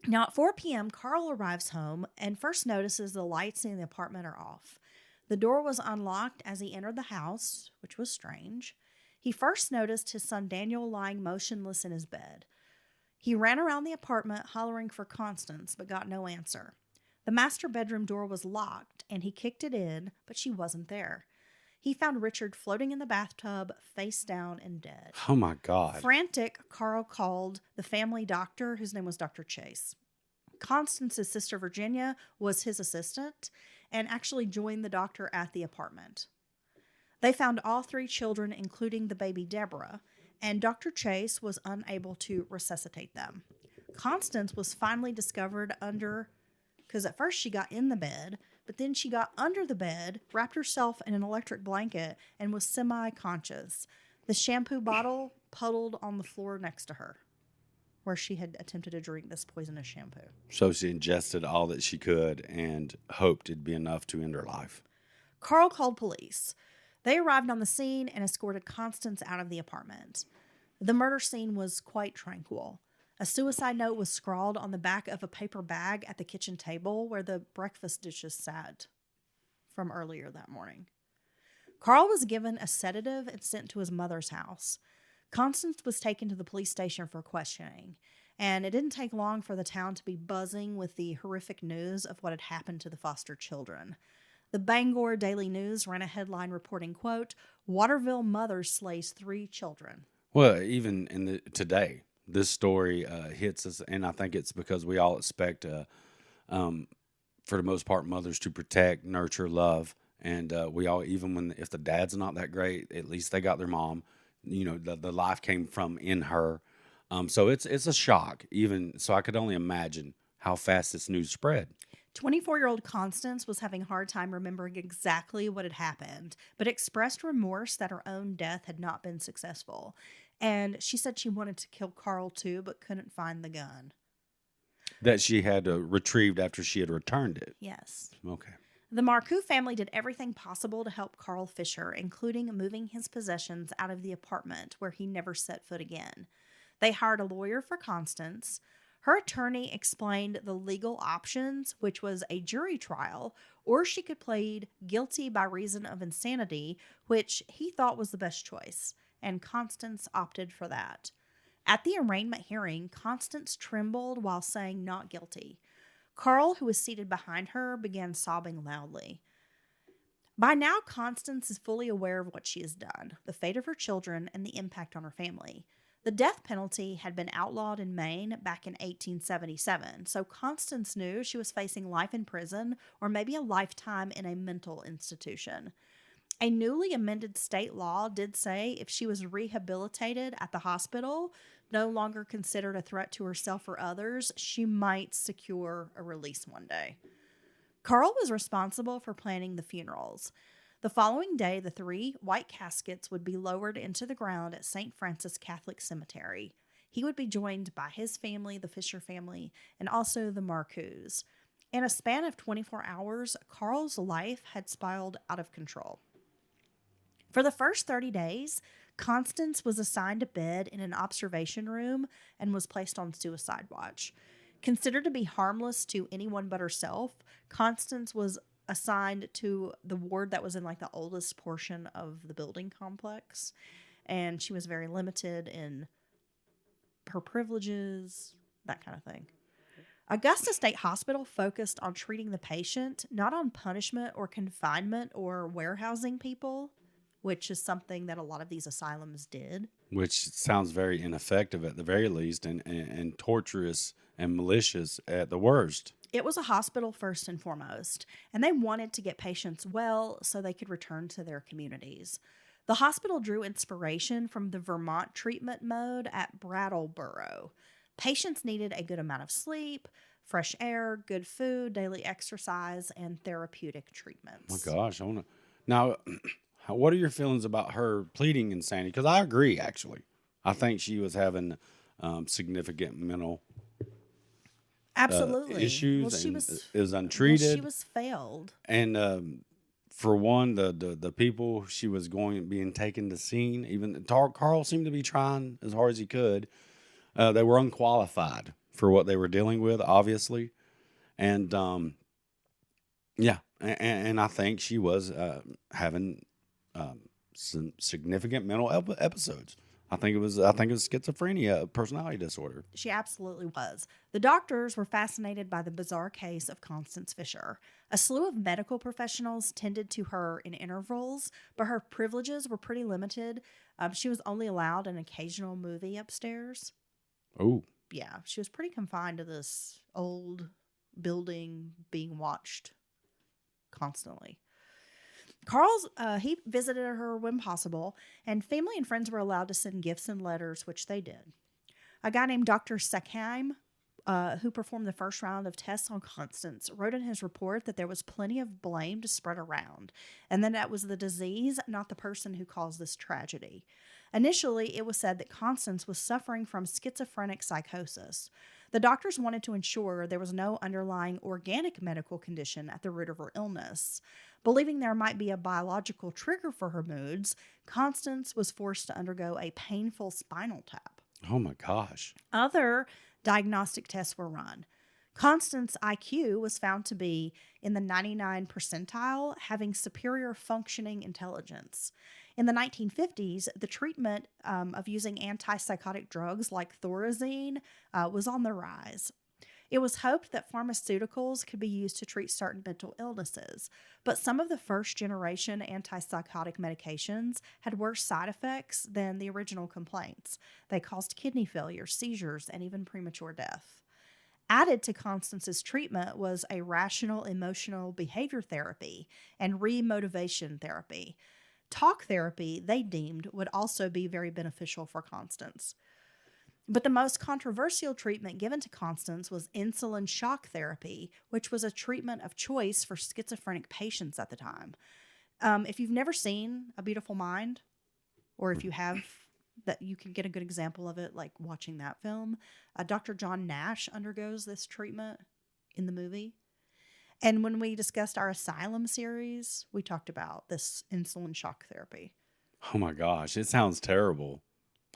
Now, at 4 p.m., Carl arrives home and first notices the lights in the apartment are off. The door was unlocked as he entered the house, which was strange. He first noticed his son Daniel lying motionless in his bed. He ran around the apartment hollering for Constance, but got no answer. The master bedroom door was locked, and he kicked it in, but she wasn't there. He found Richard floating in the bathtub, face down and dead. Oh, my God. Frantic, Carl called the family doctor, whose name was Dr. Chase. Constance's sister Virginia was his assistant and actually joined the doctor at the apartment. They found all 3 children, including the baby Deborah, and Dr. Chase was unable to resuscitate them. Constance was finally discovered because at first she got in the bed, but then she got under the bed, wrapped herself in an electric blanket, and was semi-conscious. The shampoo bottle puddled on the floor next to her, where she had attempted to drink this poisonous shampoo. So she ingested all that she could and hoped it'd be enough to end her life. Carl called police. They arrived on the scene and escorted Constance out of the apartment. The murder scene was quite tranquil. A suicide note was scrawled on the back of a paper bag at the kitchen table where the breakfast dishes sat from earlier that morning. Carl was given a sedative and sent to his mother's house. Constance was taken to the police station for questioning, and it didn't take long for the town to be buzzing with the horrific news of what had happened to the foster children. The Bangor Daily News ran a headline reporting, quote, "Waterville mother slays 3 children." Well, even today, this story hits us, and I think it's because we all expect, for the most part, mothers to protect, nurture, love, and we all, even if the dad's not that great, at least they got their mom. You know, the life came from in her, so it's a shock. Even so, I could only imagine how fast this news spread. 24-year-old Constance was having a hard time remembering exactly what had happened, but expressed remorse that her own death had not been successful. And she said she wanted to kill Carl too, but couldn't find the gun. That she had retrieved after she had returned it. Yes. Okay. The Marcoux family did everything possible to help Carl Fisher, including moving his possessions out of the apartment where he never set foot again. They hired a lawyer for Constance. Her attorney explained the legal options, which was a jury trial, or she could plead guilty by reason of insanity, which he thought was the best choice, and Constance opted for that. At the arraignment hearing, Constance trembled while saying not guilty. Carl, who was seated behind her, began sobbing loudly. By now, Constance is fully aware of what she has done, the fate of her children, and the impact on her family. The death penalty had been outlawed in Maine back in 1877, so Constance knew she was facing life in prison or maybe a lifetime in a mental institution. A newly amended state law did say if she was rehabilitated at the hospital, no longer considered a threat to herself or others, she might secure a release one day. Carl was responsible for planning the funerals. The following day, the 3 white caskets would be lowered into the ground at St. Francis Catholic Cemetery. He would be joined by his family, the Fisher family, and also the Marcoux. In a span of 24 hours, Carl's life had spiraled out of control. For the first 30 days, Constance was assigned a bed in an observation room and was placed on suicide watch. Considered to be harmless to anyone but herself, Constance was assigned to the ward that was in like the oldest portion of the building complex, and she was very limited in her privileges, that kind of thing. Augusta State Hospital focused on treating the patient, not on punishment or confinement or warehousing people, which is something that a lot of these asylums did. Which sounds very ineffective at the very least, and torturous and malicious at the worst. It was a hospital first and foremost, and they wanted to get patients well so they could return to their communities. The hospital drew inspiration from the Vermont treatment mode at Brattleboro. Patients needed a good amount of sleep, fresh air, good food, daily exercise, and therapeutic treatments. My gosh, I want to. Now, what are your feelings about her pleading insanity? Because I agree, actually. I think she was having significant mental Absolutely. issues Well, she and was is well, untreated. she was failed. And for one, the people she was being taken to scene, even Carl seemed to be trying as hard as he could. They were unqualified for what they were dealing with, obviously, and yeah, and I think she was having some significant mental episodes. I think it was schizophrenia, a personality disorder. She absolutely was. The doctors were fascinated by the bizarre case of Constance Fisher. A slew of medical professionals tended to her in intervals, but her privileges were pretty limited. She was only allowed an occasional movie upstairs. Oh, Yeah, she was pretty confined to this old building being watched constantly. He visited her when possible, and family and friends were allowed to send gifts and letters, which they did. A guy named Dr. Succombs, who performed the first round of tests on Constance, wrote in his report that there was plenty of blame to spread around, and that it was the disease, not the person, who caused this tragedy. Initially, it was said that Constance was suffering from schizophrenic psychosis. The doctors wanted to ensure there was no underlying organic medical condition at the root of her illness. Believing there might be a biological trigger for her moods, Constance was forced to undergo a painful spinal tap. oh my gosh. Other diagnostic tests were run. Constance's IQ was found to be in the 99 percentile, having superior functioning intelligence. In the 1950s, the treatment of using antipsychotic drugs like Thorazine was on the rise. It was hoped that pharmaceuticals could be used to treat certain mental illnesses, but some of the first-generation antipsychotic medications had worse side effects than the original complaints. They caused kidney failure, seizures, and even premature death. Added to Constance's treatment was a rational emotional behavior therapy and remotivation therapy. Talk therapy, they deemed, would also be very beneficial for Constance. But the most controversial treatment given to Constance was insulin shock therapy, which was a treatment of choice for schizophrenic patients at the time. If you've never seen A Beautiful Mind, or if you have, that you can get a good example of it, like watching that film, Dr. John Nash undergoes this treatment in the movie. And when we discussed our Asylum series, we talked about this insulin shock therapy. Oh my gosh, it sounds terrible.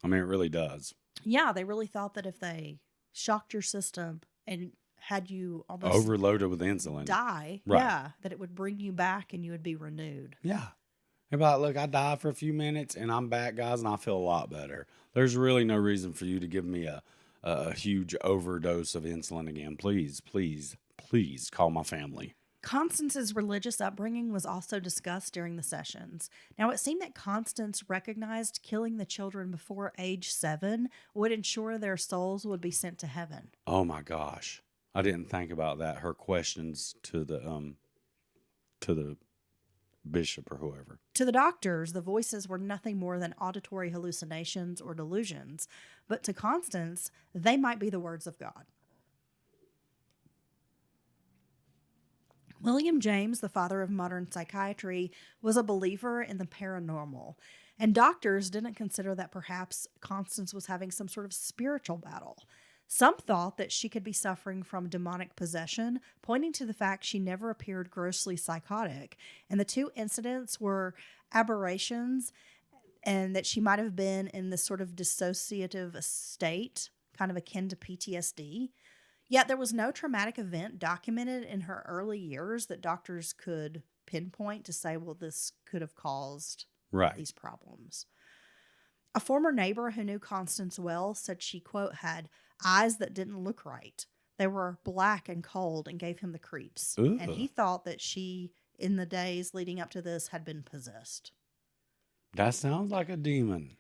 I mean, it really does. Yeah, they really thought that if they shocked your system and had you almost Overloaded with insulin. die, Right. yeah, that it would bring you back and you would be renewed. Yeah. About, look, I died for a few minutes and I'm back, guys, and I feel a lot better. There's really no reason for you to give me a huge overdose of insulin again. Please, please, please call my family. Constance's religious upbringing was also discussed during the sessions. Now, it seemed that Constance recognized killing the children before age 7 would ensure their souls would be sent to heaven. Oh my gosh. I didn't think about that. Her questions to the bishop or whoever. To the doctors, the voices were nothing more than auditory hallucinations or delusions, but to Constance, they might be the words of God. William James, the father of modern psychiatry, was a believer in the paranormal, and doctors didn't consider that perhaps Constance was having some sort of spiritual battle. Some thought that she could be suffering from demonic possession, pointing to the fact she never appeared grossly psychotic, and the two incidents were aberrations, and that she might have been in this sort of dissociative state, kind of akin to PTSD. Yet there was no traumatic event documented in her early years that doctors could pinpoint to say, well, this could have caused these problems. A former neighbor who knew Constance well said she, quote, had eyes that didn't look right. They were black and cold and gave him the creeps. Ugh. And he thought that she, in the days leading up to this, had been possessed. That sounds like a demon.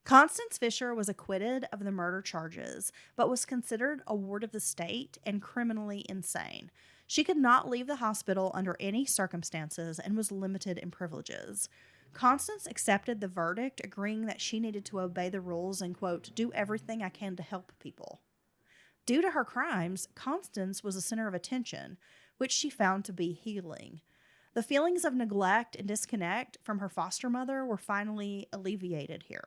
Constance Fisher was acquitted of the murder charges, but was considered a ward of the state and criminally insane. She could not leave the hospital under any circumstances and was limited in privileges. Constance accepted the verdict, agreeing that she needed to obey the rules and, quote, do everything I can to help people. Due to her crimes, Constance was a center of attention, which she found to be healing. The feelings of neglect and disconnect from her foster mother were finally alleviated here.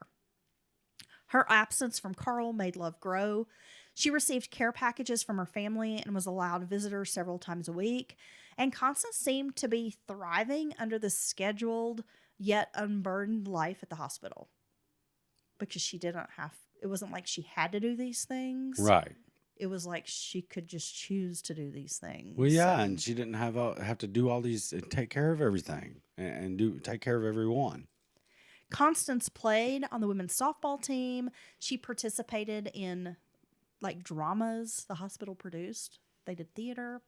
Her absence from Carl made love grow. She received care packages from her family and was allowed visitors several times a week. And Constance seemed to be thriving under the scheduled yet unburdened life at the hospital. Because it wasn't like she had to do these things. Right. It was like she could just choose to do these things. Well, yeah, and she didn't have to do all these, take care of everything and take care of everyone. Constance played on the women's softball team. She participated in like dramas the hospital produced. They did theater.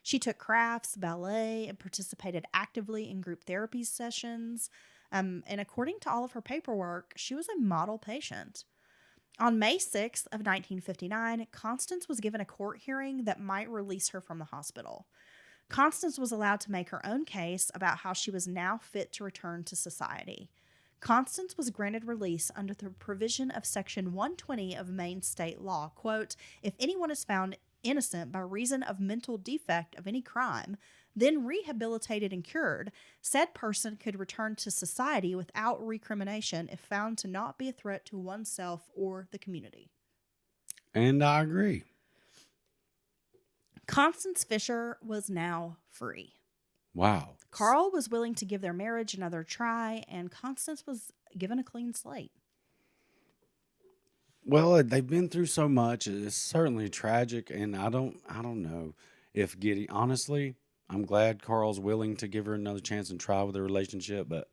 She took crafts, ballet, and participated actively in group therapy sessions. And according to all of her paperwork, she was a model patient. On May 6th of 1959, Constance was given a court hearing that might release her from the hospital. Constance was allowed to make her own case about how she was now fit to return to society. Constance was granted release under the provision of Section 120 of Maine state law. Quote, if anyone is found innocent by reason of mental defect of any crime, then rehabilitated and cured, said person could return to society without recrimination if found to not be a threat to oneself or the community. And I agree. Constance Fisher was now free. Wow. Carl was willing to give their marriage another try, and Constance was given a clean slate. Well, they've been through so much. It's certainly tragic, and I don't know if honestly, I'm glad Carl's willing to give her another chance and try with the relationship, but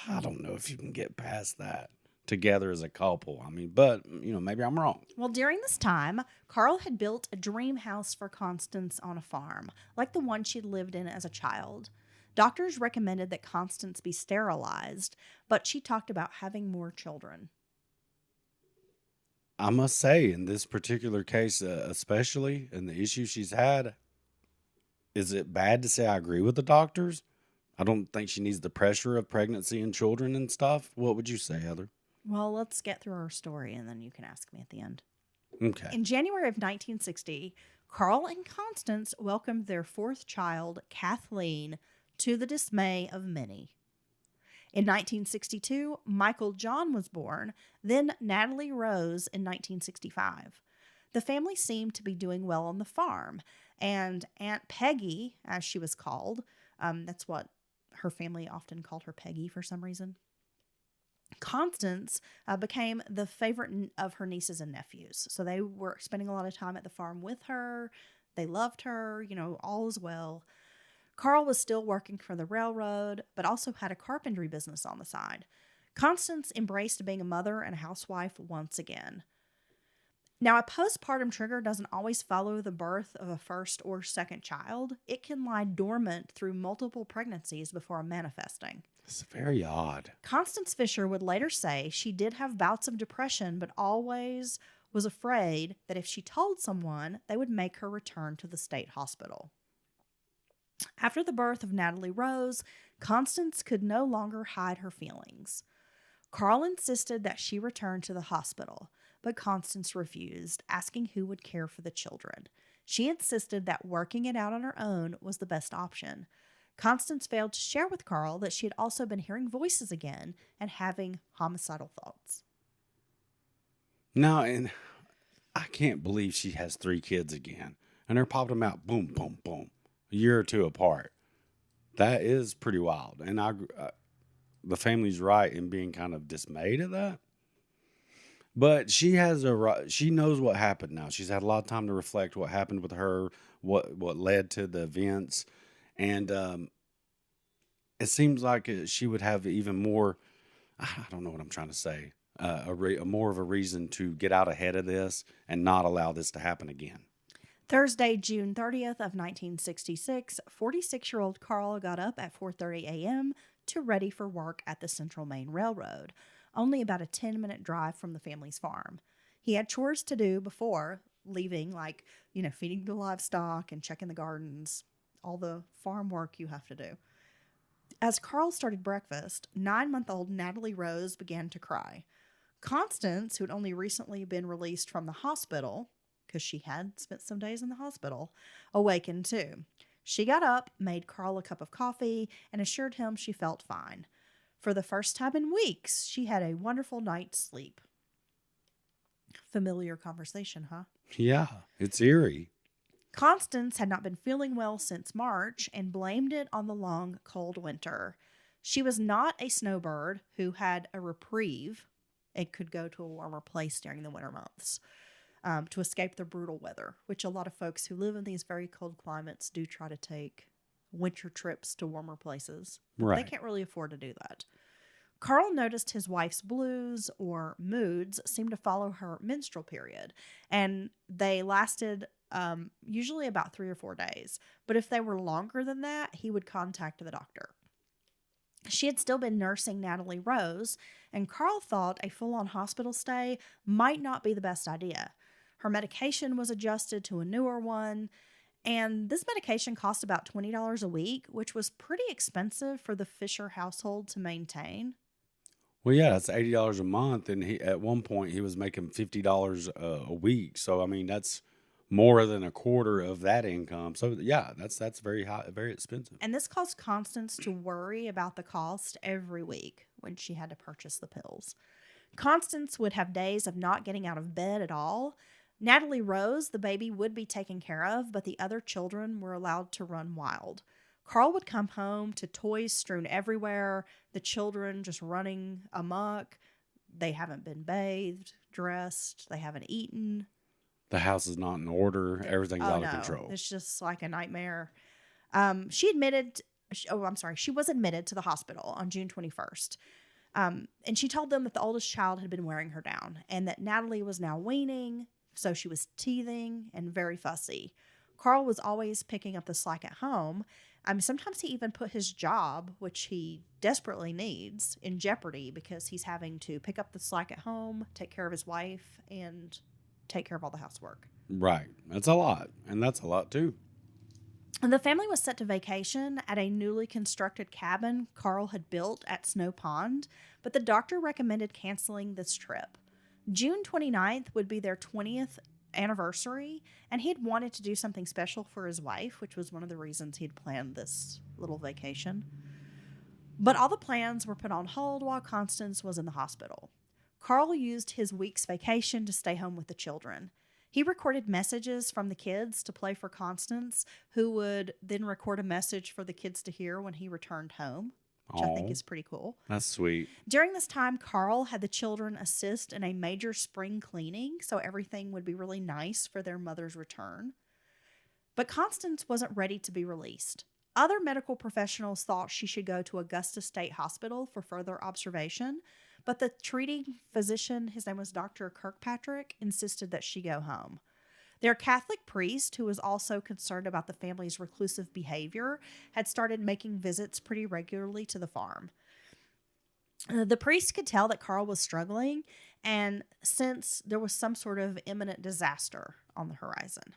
I don't know if you can get past that together as a couple. I mean, but, maybe I'm wrong. Well, during this time, Carl had built a dream house for Constance on a farm, like the one she'd lived in as a child. Doctors recommended that Constance be sterilized, but she talked about having more children. I must say, in this particular case, especially, and the issue she's had, is it bad to say I agree with the doctors? I don't think she needs the pressure of pregnancy and children and stuff. What would you say, Heather? Well, let's get through her story, and then you can ask me at the end. Okay. In January of 1960, Carl and Constance welcomed their fourth child, Kathleen, to the dismay of many. In 1962, Michael John was born, then Natalie Rose in 1965. The family seemed to be doing well on the farm, and Aunt Peggy, as she was called, that's what her family often called her, Peggy, for some reason. Constance became the favorite of her nieces and nephews. So they were spending a lot of time at the farm with her. They loved her, all is well. Carl was still working for the railroad, but also had a carpentry business on the side. Constance embraced being a mother and a housewife once again. Now, a postpartum trigger doesn't always follow the birth of a first or second child. It can lie dormant through multiple pregnancies before manifesting. It's very odd. Constance Fisher would later say she did have bouts of depression, but always was afraid that if she told someone, they would make her return to the state hospital. After the birth of Natalie Rose, Constance could no longer hide her feelings. Carl insisted that she return to the hospital, but Constance refused, asking who would care for the children. She insisted that working it out on her own was the best option. Constance failed to share with Carl that she had also been hearing voices again and having homicidal thoughts. No, and I can't believe she has 3 kids again. And they're popping them out, boom, boom, boom, a year or 2 apart. That is pretty wild. And the family's right in being kind of dismayed at that. But she knows what happened now. She's had a lot of time to reflect what happened with her, what led to the events. And it seems like she would have even more, I don't know what I'm trying to say, more of a reason to get out ahead of this and not allow this to happen again. Thursday, June 30th of 1966, 46-year-old Carl got up at 4:30 a.m. to ready for work at the Central Maine Railroad, only about a 10-minute drive from the family's farm. He had chores to do before leaving, like, feeding the livestock and checking the gardens, all the farm work you have to do. As Carl started breakfast, 9-month-old Natalie Rose began to cry. Constance, who had only recently been released from the hospital, because she had spent some days in the hospital, awakened too. She got up, made Carl a cup of coffee, and assured him she felt fine. For the first time in weeks, she had a wonderful night's sleep. Familiar conversation, huh? Yeah, it's eerie. Constance had not been feeling well since March and blamed it on the long, cold winter. She was not a snowbird who had a reprieve and could go to a warmer place during the winter months to escape the brutal weather, which a lot of folks who live in these very cold climates do try to take winter trips to warmer places. Right. They can't really afford to do that. Carl noticed his wife's blues or moods seemed to follow her menstrual period, and they lasted usually about 3 or 4 days. But if they were longer than that, he would contact the doctor. She had still been nursing Natalie Rose, and Carl thought a full-on hospital stay might not be the best idea. Her medication was adjusted to a newer one, and this medication cost about $20 a week, which was pretty expensive for the Fisher household to maintain. Well, yeah, that's $80 a month, and he at one point he was making $50 a week. So I mean, that's more than a quarter of that income. So yeah, that's very high, very expensive. And this caused Constance to worry about the cost every week when she had to purchase the pills. Constance would have days of not getting out of bed at all. Natalie Rose, the baby, would be taken care of, but the other children were allowed to run wild. Carl would come home to toys strewn everywhere, the children just running amok. They haven't been bathed, dressed, they haven't eaten. The house is not in order. Everything's out of control. It's just like a nightmare. She was admitted to the hospital on June 21st. And she told them that the oldest child had been wearing her down and that Natalie was now weaning, so she was teething and very fussy. Carl was always picking up the slack at home. Sometimes he even put his job, which he desperately needs, in jeopardy because he's having to pick up the slack at home, take care of his wife, and take care of all the housework. Right. That's a lot. And that's a lot too. And the family was set to vacation at a newly constructed cabin Carl had built at Snow Pond, but the doctor recommended canceling this trip. June 29th would be their 20th anniversary, and he had wanted to do something special for his wife, which was one of the reasons he'd planned this little vacation. But all the plans were put on hold while Constance was in the hospital. Carl used his week's vacation to stay home with the children. He recorded messages from the kids to play for Constance, who would then record a message for the kids to hear when he returned home, which I think is pretty cool. That's sweet. During this time, Carl had the children assist in a major spring cleaning, so everything would be really nice for their mother's return. But Constance wasn't ready to be released. Other medical professionals thought she should go to Augusta State Hospital for further observation, but the treating physician, his name was Dr. Kirkpatrick, insisted that she go home. Their Catholic priest, who was also concerned about the family's reclusive behavior, had started making visits pretty regularly to the farm. The priest could tell that Carl was struggling, and since there was some sort of imminent disaster on the horizon.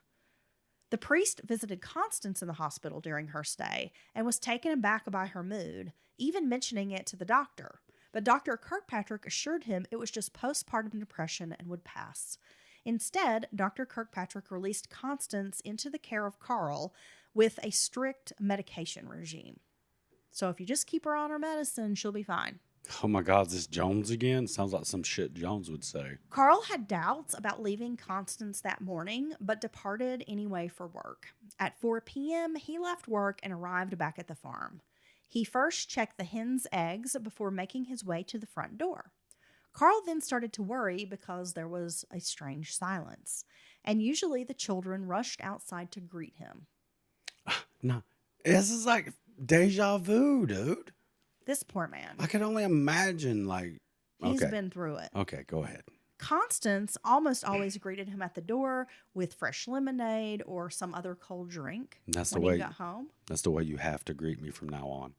The priest visited Constance in the hospital during her stay and was taken aback by her mood, even mentioning it to the doctor. But Dr. Kirkpatrick assured him it was just postpartum depression and would pass. Instead, Dr. Kirkpatrick released Constance into the care of Carl with a strict medication regime. So if you just keep her on her medicine, she'll be fine. Oh my God, is this Jones again? Sounds like some shit Jones would say. Carl had doubts about leaving Constance that morning, but departed anyway for work. At 4 p.m., he left work and arrived back at the farm. He first checked the hens' eggs before making his way to the front door. Carl then started to worry because there was a strange silence, and usually the children rushed outside to greet him. No, this is like deja vu, dude. This poor man. I can only imagine, like... He's been through it. Okay, go ahead. Constance almost always greeted him at the door with fresh lemonade or some other cold drink when he got home. That's the way you have to greet me from now on.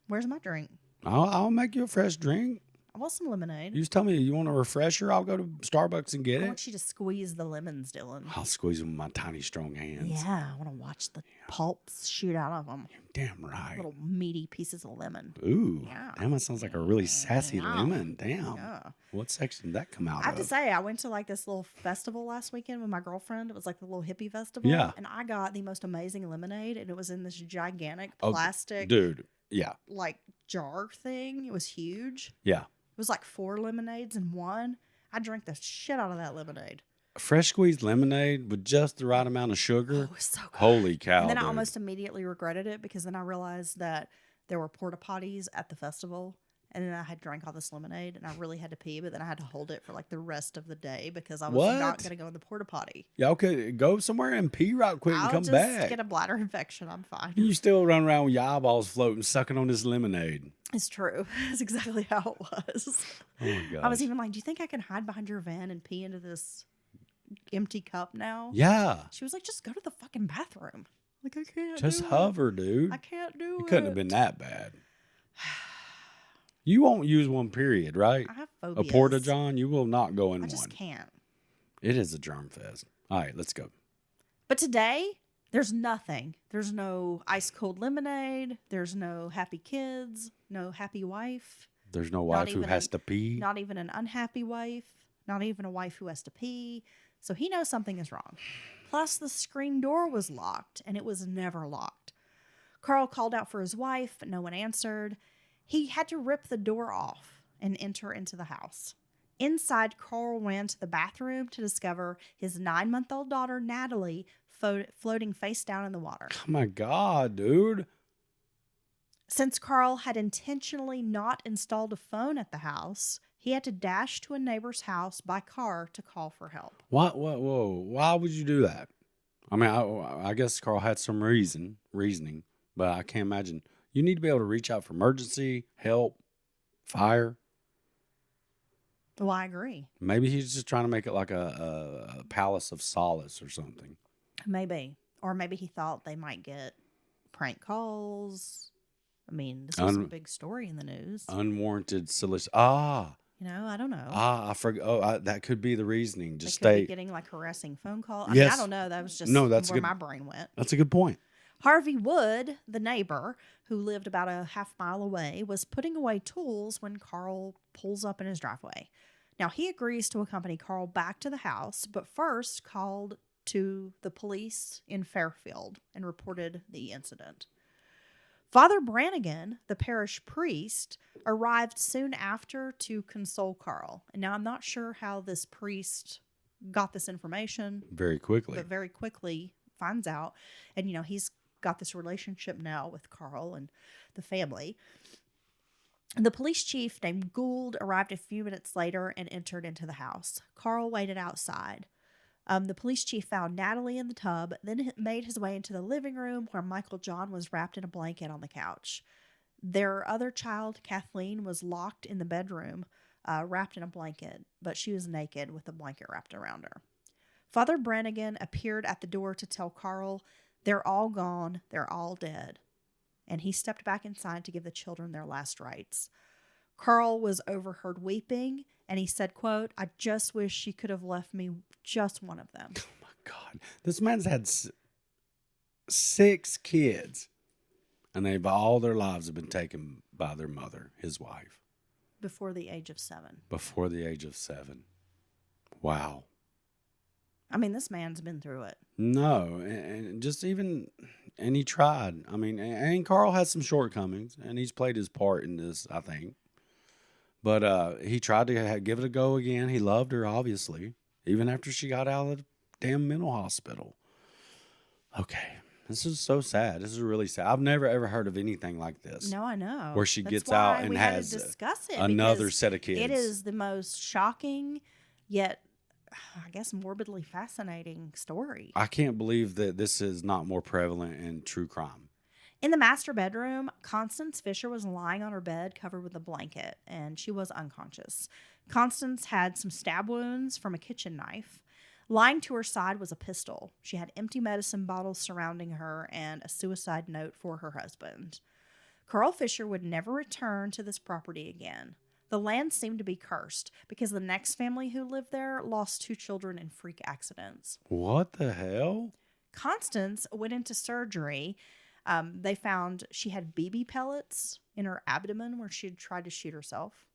Where's my drink? I'll make you a fresh drink. I want some lemonade. You just tell me you want a refresher. I'll go to Starbucks and get I it. want you to squeeze the lemons, Dylan. I'll squeeze them with my tiny, strong hands. Yeah, I want to watch the pulps shoot out of them. Damn right. Little meaty pieces of lemon. Ooh. Yeah. Damn, that sounds like a really sassy Yeah. lemon. Damn. Yeah. What section did that come out I have to of? say, I went to like this little festival last weekend with my girlfriend. It was like the little hippie festival. Yeah. And I got the most amazing lemonade, and it was in this gigantic Oh, plastic, Dude. Yeah. like jar thing. It was huge. Yeah. It was like 4 lemonades in one. I drank the shit out of that lemonade. Fresh squeezed lemonade with just the right amount of sugar. Oh, it was so good. Holy cow. And then I dude. almost immediately regretted it because then I realized that there were porta potties at the festival. And then I had drank all this lemonade and I really had to pee, but then I had to hold it for like the rest of the day because I was What? not going to go in the porta potty. Yeah, okay. Go somewhere and pee right quick and I'll come just back. get a bladder infection. I'm fine. You still run around with your eyeballs floating, sucking on this lemonade. It's true. That's exactly how it was. Oh my god. I was even like, do you think I can hide behind your van and pee into this empty cup now? Yeah. She was like, just go to the fucking bathroom. Like, I can't Just do it. hover, dude. I can't do It it. couldn't have been that bad. You won't use one, period, right? I have A phobias. porta john, you will not go in I one. just can't. It is a germ fest. All right, let's go. But today, there's nothing. There's no ice cold lemonade. There's no happy kids. No happy wife. There's no Not wife who even has to pee. Not even an unhappy wife. Not even a wife who has to pee. So he knows something is wrong. Plus, the screen door was locked, and it was never locked. Carl called out for his wife, but no one answered. He had to rip the door off and enter into the house. Inside, Carl ran to the bathroom to discover his 9-month-old daughter, Natalie, floating face down in the water. Oh my god, dude. Since Carl had intentionally not installed a phone at the house, he had to dash to a neighbor's house by car to call for help. What? Whoa. Why would you do that? I mean, I guess Carl had some reasoning, but I can't imagine. You need to be able to reach out for emergency, help, fire. Well, I agree. Maybe he's just trying to make it like a palace of solace or something. Maybe. Or maybe he thought they might get prank calls. I mean, this was a big story in the news. Unwarranted solicit. You know, I don't know. I forgot. Oh, that could be the reasoning. They Just could be stay. getting like harassing phone calls. I Yes. mean, I don't know. That was just No, that's where good. my brain went. That's a good point. Harvey Wood, the neighbor who lived about a half mile away, was putting away tools when Carl pulls up in his driveway. Now, he agrees to accompany Carl back to the house, but first called to the police in Fairfield and reported the incident. Father Brannigan, the parish priest, arrived soon after to console Carl. And now I'm not sure how this priest got this information, Very quickly. but very quickly finds out. And, you know, he's got this relationship now with Carl and the family. The police chief named Gould arrived a few minutes later and entered into the house. Carl waited outside. The police chief found Natalie in the tub, then made his way into the living room where Michael John was wrapped in a blanket on the couch. Their other child, Kathleen, was locked in the bedroom, wrapped in a blanket, but she was naked with a blanket wrapped around her. Father Brannigan appeared at the door to tell Carl, "They're all gone, they're all dead." And he stepped back inside to give the children their last rites. Carl was overheard weeping, and he said, quote, "I just wish she could have left me just one of them." Oh my God. This man's had 6 kids, and they've all their lives have been taken by their mother, his wife, Before the age of 7. before the age of 7. Wow. I mean, this man's been through it. No, and just even, and he tried. I mean, and Carl has some shortcomings, and he's played his part in this, I think. But he tried to give it a go again. He loved her, obviously, even after she got out of the damn mental hospital. Okay, this is so sad. This is really sad. I've never, ever heard of anything like this. No, I know. Where she That's gets why out and we had to has discuss it another because set of kids. It is the most shocking, yet, I guess, morbidly fascinating story. I can't believe that this is not more prevalent in true crime. In the master bedroom, Constance Fisher was lying on her bed covered with a blanket, and she was unconscious. Constance had some stab wounds from a kitchen knife. Lying to her side was a pistol. She had empty medicine bottles surrounding her and a suicide note for her husband. Carl Fisher would never return to this property again. The land seemed to be cursed because the next family who lived there lost 2 children in freak accidents. What the hell? Constance went into surgery. They found she had BB pellets in her abdomen where she had tried to shoot herself.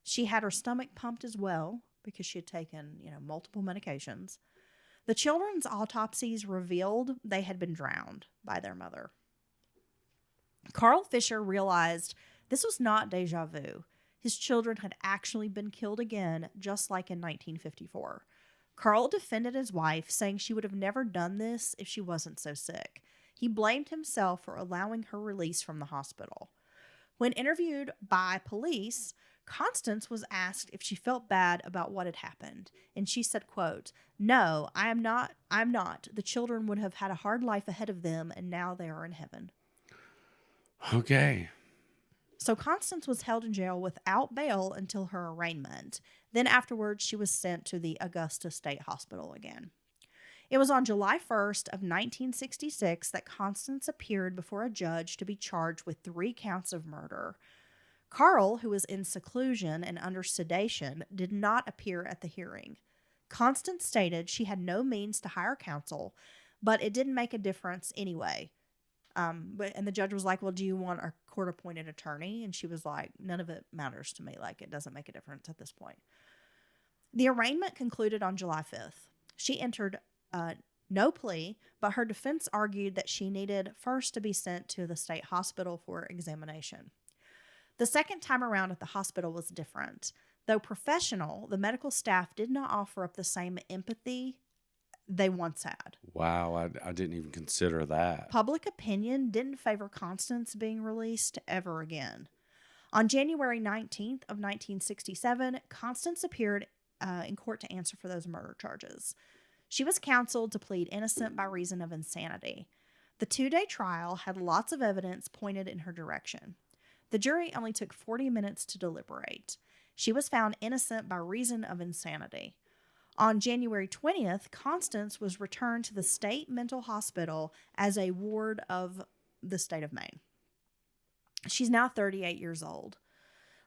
She had her stomach pumped as well because she had taken, multiple medications. The children's autopsies revealed they had been drowned by their mother. Carl Fisher realized this was not deja vu. His children had actually been killed again, just like in 1954. Carl defended his wife, saying she would have never done this if she wasn't so sick. He blamed himself for allowing her release from the hospital. When interviewed by police, Constance was asked if she felt bad about what had happened, and she said, quote, "No, I'm not. The children would have had a hard life ahead of them, and now they are in heaven." Okay. So Constance was held in jail without bail until her arraignment. Then afterwards, she was sent to the Augusta State Hospital again. It was on July 1st of 1966 that Constance appeared before a judge to be charged with 3 counts of murder. Carl, who was in seclusion and under sedation, did not appear at the hearing. Constance stated she had no means to hire counsel, but it didn't make a difference anyway. And the judge was like, "Well, do you want a court-appointed attorney?" And she was like, "None of it matters to me. Like, it doesn't make a difference at this point." The arraignment concluded on July 5th. She entered no plea, but her defense argued that she needed first to be sent to the state hospital for examination. The second time around at the hospital was different. Though professional, the medical staff did not offer up the same empathy they once had. Wow, I didn't even consider that. Public opinion didn't favor Constance being released ever again. On January 19th of 1967, Constance appeared in court to answer for those murder charges. She was counseled to plead innocent by reason of insanity. The 2-day trial had lots of evidence pointed in her direction. The jury only took 40 minutes to deliberate. She was found innocent by reason of insanity. On January 20th, Constance was returned to the state mental hospital as a ward of the state of Maine. She's now 38 years old.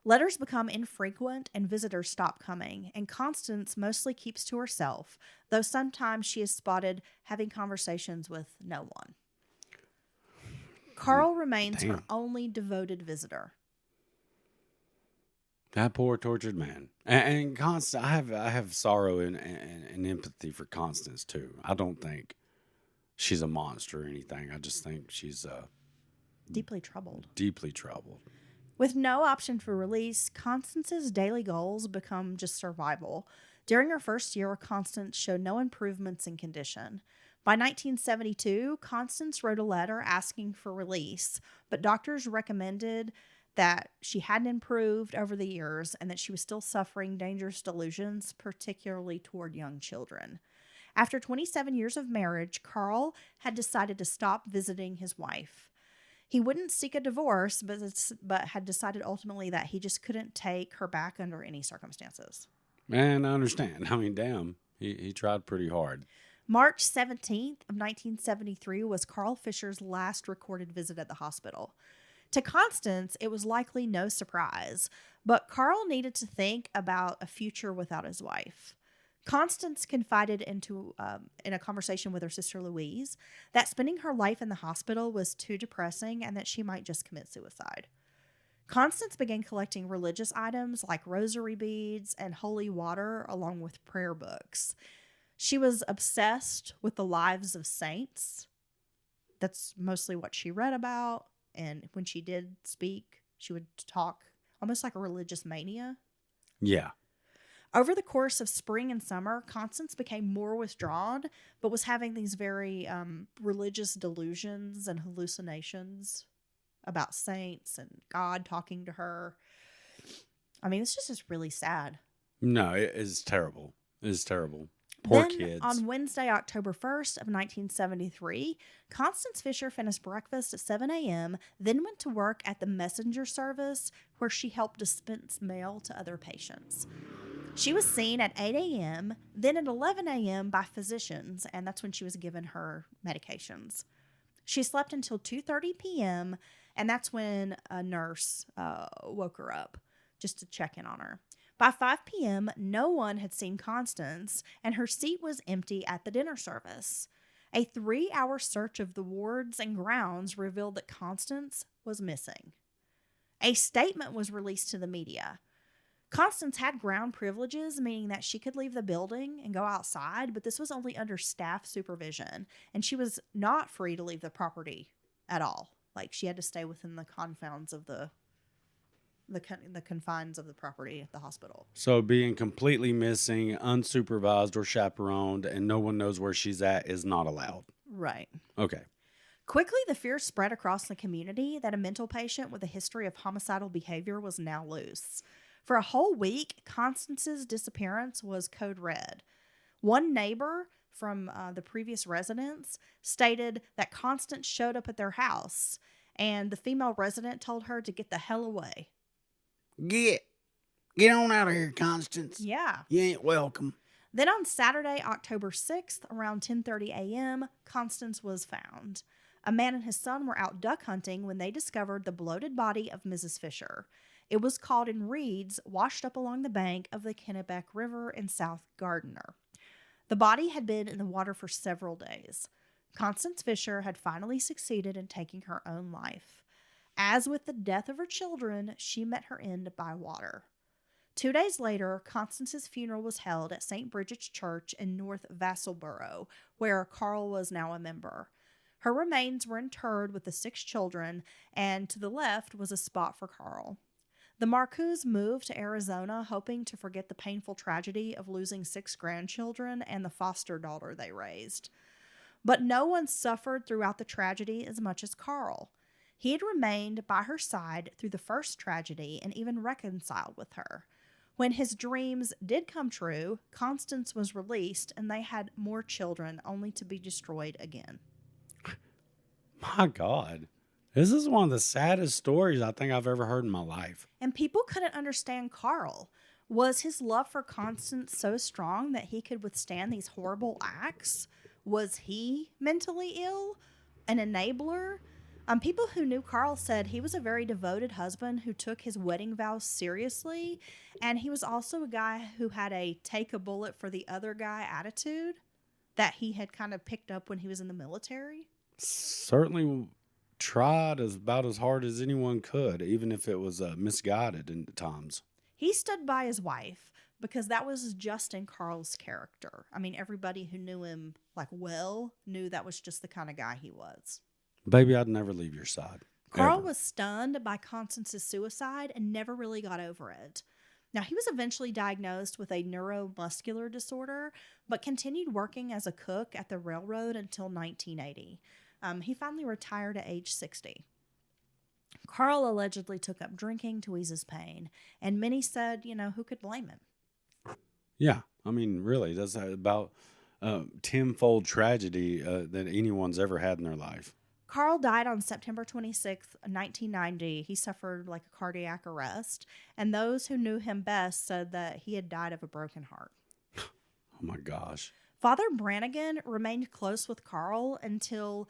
Letters become infrequent and visitors stop coming, and Constance mostly keeps to herself, though sometimes she is spotted having conversations with no one. Carl remains her only devoted visitor. That poor tortured man. And Constance, I have sorrow and empathy for Constance too. I don't think she's a monster or anything. I just think she's Deeply troubled. Deeply troubled. With no option for release, Constance's daily goals become just survival. During her first year, Constance showed no improvements in condition. By 1972, Constance wrote a letter asking for release, but doctors recommended that she hadn't improved over the years and that she was still suffering dangerous delusions, particularly toward young children. After 27 years of marriage, Carl had decided to stop visiting his wife. He wouldn't seek a divorce, but had decided ultimately that he just couldn't take her back under any circumstances. Man, I understand. I mean, damn, he tried pretty hard. March 17th of 1973 was Carl Fisher's last recorded visit at the hospital. To Constance, it was likely no surprise, but Carl needed to think about a future without his wife. Constance confided in a conversation with her sister Louise that spending her life in the hospital was too depressing and that she might just commit suicide. Constance began collecting religious items like rosary beads and holy water along with prayer books. She was obsessed with the lives of saints. That's mostly what she read about. And when she did speak, she would talk almost like a religious mania. Yeah. Over the course of spring and summer, Constance became more withdrawn, but was having these very religious delusions and hallucinations about saints and God talking to her. I mean, it's just really sad. No, it is terrible. It is terrible. Poor kids. On Wednesday, October 1st of 1973, Constance Fisher finished breakfast at 7 a.m., then went to work at the messenger service where she helped dispense mail to other patients. She was seen at 8 a.m., then at 11 a.m. by physicians, and that's when she was given her medications. She slept until 2:30 p.m., And that's when a nurse woke her up just to check in on her. By 5 p.m., no one had seen Constance, and her seat was empty at the dinner service. A 3-hour search of the wards and grounds revealed that Constance was missing. A statement was released to the media. Constance had ground privileges, meaning that she could leave the building and go outside, but this was only under staff supervision, and she was not free to leave the property at all. Like, she had to stay within the confines of the confines of the property at the hospital. So being completely missing, unsupervised or chaperoned, and no one knows where she's at is not allowed. Right. Okay. Quickly, the fear spread across the community that a mental patient with a history of homicidal behavior was now loose. For a whole week, Constance's disappearance was code red. One neighbor from the previous residence stated that Constance showed up at their house, and the female resident told her to get the hell away. Get on out of here, Constance. Yeah. You ain't welcome. Then on Saturday, October 6th, around 10:30 a.m., Constance was found. A man and his son were out duck hunting when they discovered the bloated body of Mrs. Fisher. It was caught in reeds washed up along the bank of the Kennebec River in South Gardiner. The body had been in the water for several days. Constance Fisher had finally succeeded in taking her own life. As with the death of her children, she met her end by water. 2 days later, Constance's funeral was held at St. Bridget's Church in North Vassalboro, where Carl was now a member. Her remains were interred with the 6 children, and to the left was a spot for Carl. The Marcoux moved to Arizona, hoping to forget the painful tragedy of losing 6 grandchildren and the foster daughter they raised. But no one suffered throughout the tragedy as much as Carl. He had remained by her side through the first tragedy and even reconciled with her. When his dreams did come true, Constance was released and they had more children, only to be destroyed again. My God. This is one of the saddest stories I think I've ever heard in my life. And people couldn't understand Carl. Was his love for Constance so strong that he could withstand these horrible acts? Was he mentally ill? An enabler? People who knew Carl said he was a very devoted husband who took his wedding vows seriously, and he was also a guy who had a take a bullet for the other guy attitude that he had kind of picked up when he was in the military. Certainly tried about as hard as anyone could, even if it was misguided at times. He stood by his wife because that was just in Carl's character. I mean, everybody who knew him well knew that was just the kind of guy he was. Baby, I'd never leave your side. Carl ever. was stunned by Constance's suicide and never really got over it. Now, he was eventually diagnosed with a neuromuscular disorder, but continued working as a cook at the railroad until 1980. He finally retired at age 60. Carl allegedly took up drinking to ease his pain, and many said, who could blame him? Yeah, I mean, really, that's about tenfold tragedy that anyone's ever had in their life. Carl died on September 26th, 1990. He suffered a cardiac arrest, and those who knew him best said that he had died of a broken heart. Oh my gosh. Father Brannigan remained close with Carl until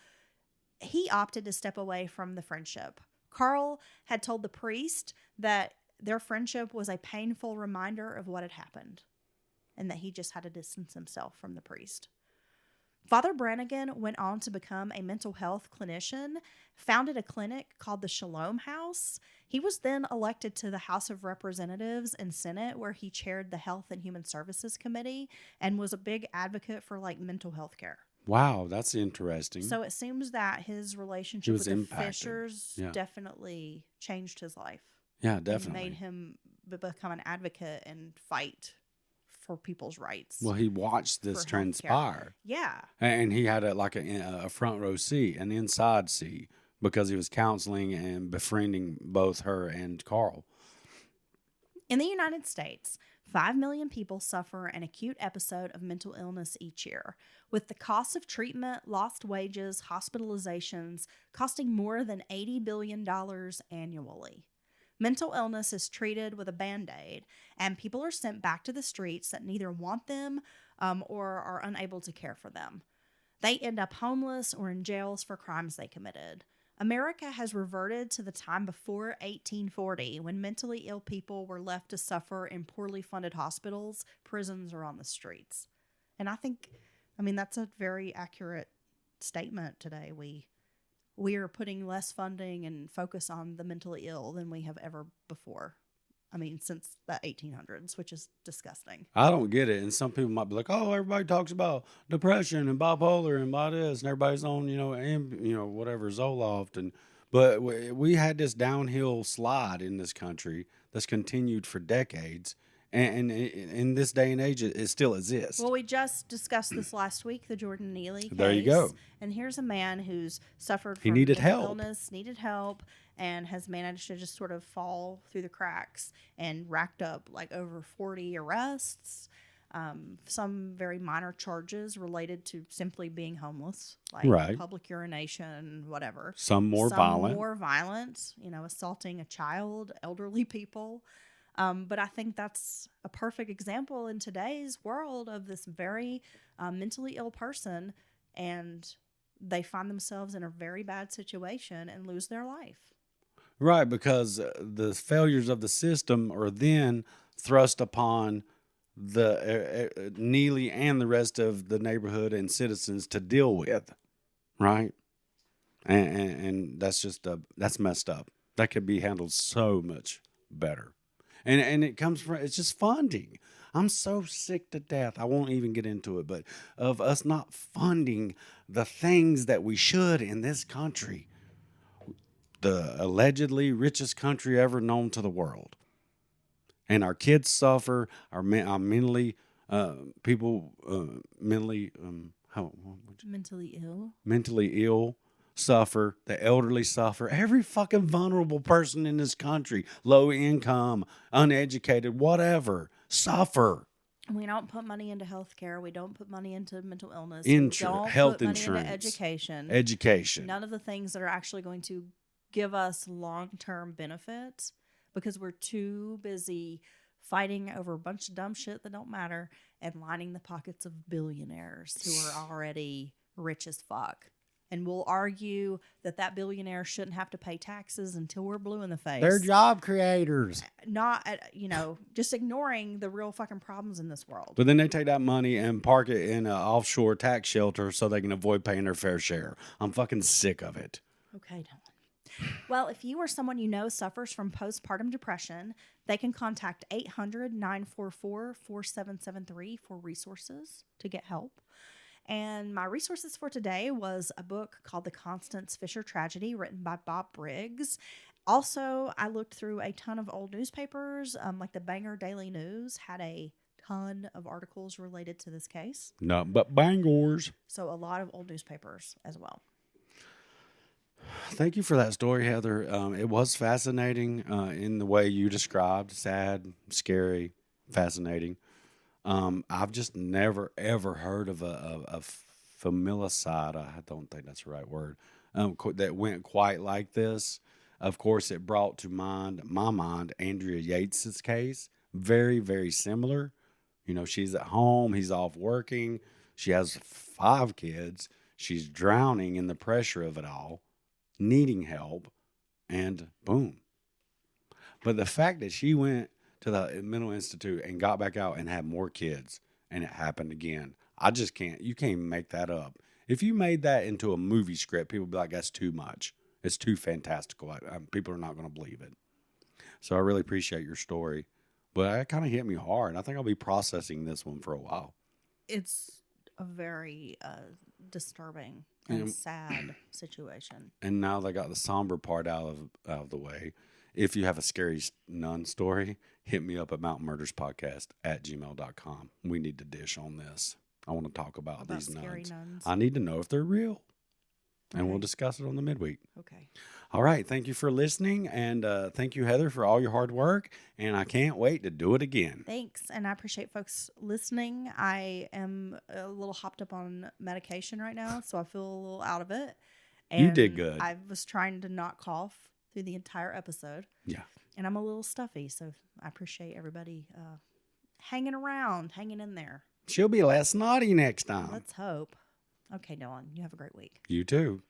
he opted to step away from the friendship. Carl had told the priest that their friendship was a painful reminder of what had happened, and that he just had to distance himself from the priest. Father Brannigan went on to become a mental health clinician, founded a clinic called the Shalom House. He was then elected to the House of Representatives and Senate, where he chaired the Health and Human Services Committee and was a big advocate for mental health care. Wow, that's interesting. So it seems that his relationship with the Fishers definitely changed his life. Yeah, definitely. And made him become an advocate and fight for people's rights. Well, he watched this transpire. Yeah. And he had a front row seat, an inside seat, because he was counseling and befriending both her and Carl. In the United States, 5 million people suffer an acute episode of mental illness each year, with the cost of treatment, lost wages, hospitalizations costing more than $80 billion annually. Mental illness is treated with a Band-Aid, and people are sent back to the streets that neither want them or are unable to care for them. They end up homeless or in jails for crimes they committed. America has reverted to the time before 1840 when mentally ill people were left to suffer in poorly funded hospitals, prisons, or on the streets. And I mean, that's a very accurate statement today. We are putting less funding and focus on the mentally ill than we have ever before. I mean, since the 1800s, which is disgusting. I don't get it. And some people might be like, oh, everybody talks about depression and bipolar and about this, and everybody's on, whatever, Zoloft. But we had this downhill slide in this country that's continued for decades. And in this day and age, it still exists. Well, we just discussed this last week, the Jordan Neely case. There you go. And here's a man who's suffered He from needed mental help. illness, needed help, and has managed to just sort of fall through the cracks and racked up like over 40 arrests, some very minor charges related to simply being homeless, like Right. public urination, whatever. Some more violent. More violent, assaulting a child, elderly people. But I think that's a perfect example in today's world of this very mentally ill person, and they find themselves in a very bad situation and lose their life. Right, because the failures of the system are then thrust upon the Neely and the rest of the neighborhood and citizens to deal with, right? And that's that's messed up. That could be handled so much better. And it comes from, it's just funding. I'm so sick to death. I won't even get into it, but of us not funding the things that we should in this country. The allegedly richest country ever known to the world. And our kids suffer, our mentally, people mentally ill suffer, the elderly suffer, every fucking vulnerable person in this country, low income, uneducated, whatever, suffer. We don't put money into healthcare. We don't put money into mental illness. Health put money insurance, into education. None of the things that are actually going to give us long-term benefits, because we're too busy fighting over a bunch of dumb shit that don't matter and lining the pockets of billionaires who are already rich as fuck. And we'll argue that billionaire shouldn't have to pay taxes until we're blue in the face. They're job creators. Not, just ignoring the real fucking problems in this world. But then they take that money and park it in an offshore tax shelter so they can avoid paying their fair share. I'm fucking sick of it. Okay, Dylan. Well, if you or someone you know suffers from postpartum depression, they can contact 800-944-4773 for resources to get help. And my resources for today was a book called The Constance Fisher Tragedy, written by Bob Briggs. Also, I looked through a ton of old newspapers, like the Bangor Daily News had a ton of articles related to this case. No, but Bangors. So a lot of old newspapers as well. Thank you for that story, Heather. It was fascinating in the way you described. Sad, scary, fascinating. I've just never, ever heard of a familicide. I don't think that's the right word. That went quite like this. Of course, it brought to my mind Andrea Yates's case. Very, very similar. She's at home. He's off working. She has 5 kids. She's drowning in the pressure of it all, needing help, and boom. But the fact that she went to the mental institute and got back out and had more kids, and it happened again, you can't make that up. If you made that into a movie script, people would be like, that's too much. It's too fantastical. People are not going to believe it. So I really appreciate your story. But it kind of hit me hard. I think I'll be processing this one for a while. It's a very disturbing and sad situation. And now they got the somber part out of the way. If you have a scary nun story, hit me up at mountainmurderspodcast@gmail.com. We need to dish on this. I want to talk about these nuns. I need to know if they're real. And we'll discuss it on the midweek. Okay. All right. Thank you for listening. And thank you, Heather, for all your hard work. And I can't wait to do it again. Thanks. And I appreciate folks listening. I am a little hopped up on medication right now, so I feel a little out of it. And you did good. I was trying to not cough through the entire episode. Yeah. And I'm a little stuffy, so I appreciate everybody hanging around, hanging in there. She'll be less naughty next time. Let's hope. Okay, Dylan, you have a great week. You too.